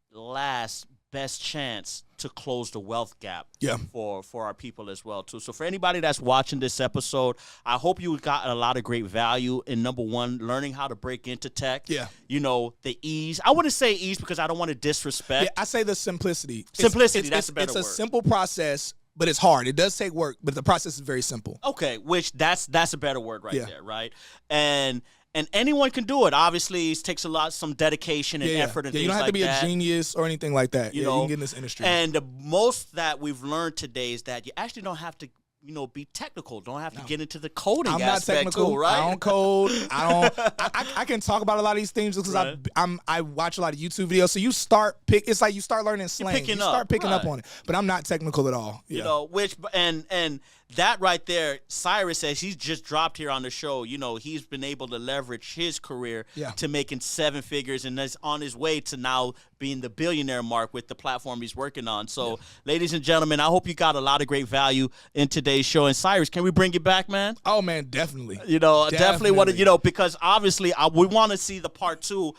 best chance to close the wealth gap for our people as well too. So for anybody that's watching this episode, I hope you got a lot of great value in, number one, learning how to break into tech. The ease. I wouldn't say ease because I don't want to disrespect. Yeah, I say the simplicity. That's a better word. It's a simple process, but it's hard. It does take work, but the process is very simple. Okay, which that's a better word there, right? And anyone can do it. Obviously, it takes some dedication and effort and things like that. You don't have to be a genius or anything like that. You can get in this industry. And the most that we've learned today is that you actually don't have to, be technical. Don't have to get into the coding aspect. I'm not technical. Too, right? I don't code. I can talk about a lot of these things because I watch a lot of YouTube videos. So it's like you start learning slang. You start picking up on it. But I'm not technical at all. And that right there, Cyrus says he's just dropped here on the show. He's been able to leverage his career to making 7 figures, and is on his way to now being the billionaire mark with the platform he's working on. So, ladies and gentlemen, I hope you got a lot of great value in today's show. And Cyrus, can we bring you back, man? Oh man, definitely. Definitely want to, because obviously we want to see the part 2.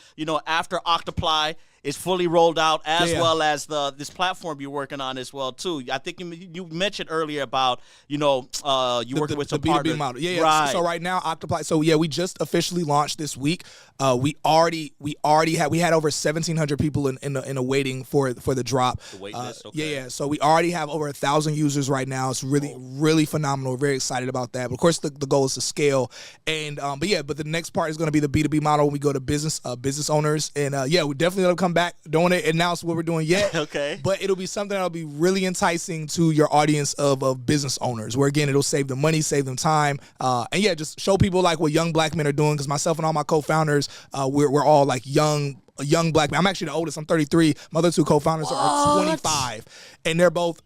After Octoplaai is fully rolled out, as well as this platform you're working on as well too. I think you mentioned earlier about you working with some the B2B partners. model. Right. So right now Octoplaai. So we just officially launched this week. We had over 1,700 people in the waiting for the drop. The wait list. Okay. So we already have over 1,000 users right now. It's really phenomenal. We're very excited about that. But of course, the goal is to scale. And but the next part is going to be the B2B model when we go to business owners. And we definitely will come back. Don't want to announce what we're doing yet. Okay. But it'll be something that'll be really enticing to your audience of business owners, where again it'll save them money, save them time, and just show people like what young black men are doing. Because myself and all my co-founders, we're all like young black men. I'm actually the oldest. I'm 33. My other 2 co-founders are 25, and they're both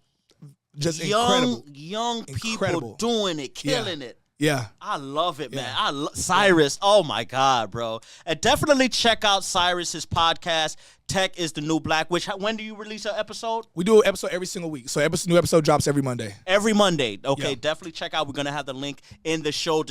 just incredible. Young people doing it, killing it. Yeah. I love it, man. Cyrus. Oh my God, bro. And definitely check out Cyrus's podcast, Tech is the New Black. When do you release an episode? We do an episode every single week. So new episode drops every Monday. Every Monday. Okay, Yeah. definitely check out. We're going to have the link in the show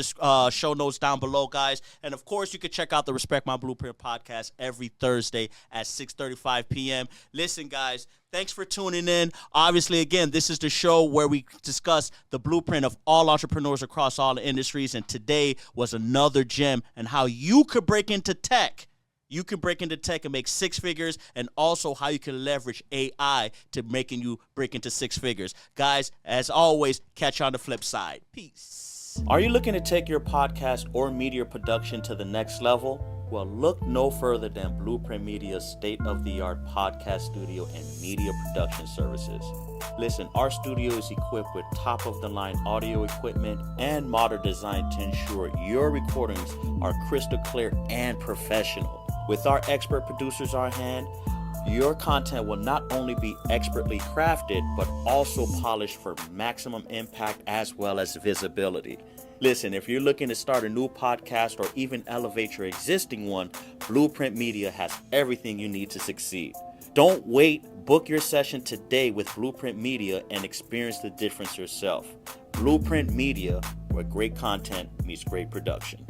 notes down below, guys. And, of course, you can check out the Respect My Blueprint podcast every Thursday at 6:35 p.m. Listen, guys, thanks for tuning in. Obviously, again, this is the show where we discuss the blueprint of all entrepreneurs across all the industries. And today was another gem and how you could break into tech. You can break into tech and make six figures, and also how you can leverage AI to making you break into six figures. Guys, as always, catch you on the flip side. Peace. Are you looking to take your podcast or media production to the next level? Well, look no further than Blueprint Media's state-of-the-art podcast studio and media production services. Listen, our studio is equipped with top-of-the-line audio equipment and modern design to ensure your recordings are crystal clear and professional. With our expert producers on hand, your content will not only be expertly crafted, but also polished for maximum impact as well as visibility. Listen, if you're looking to start a new podcast or even elevate your existing one, Blueprint Media has everything you need to succeed. Don't wait. Book your session today with Blueprint Media and experience the difference yourself. Blueprint Media, where great content meets great production.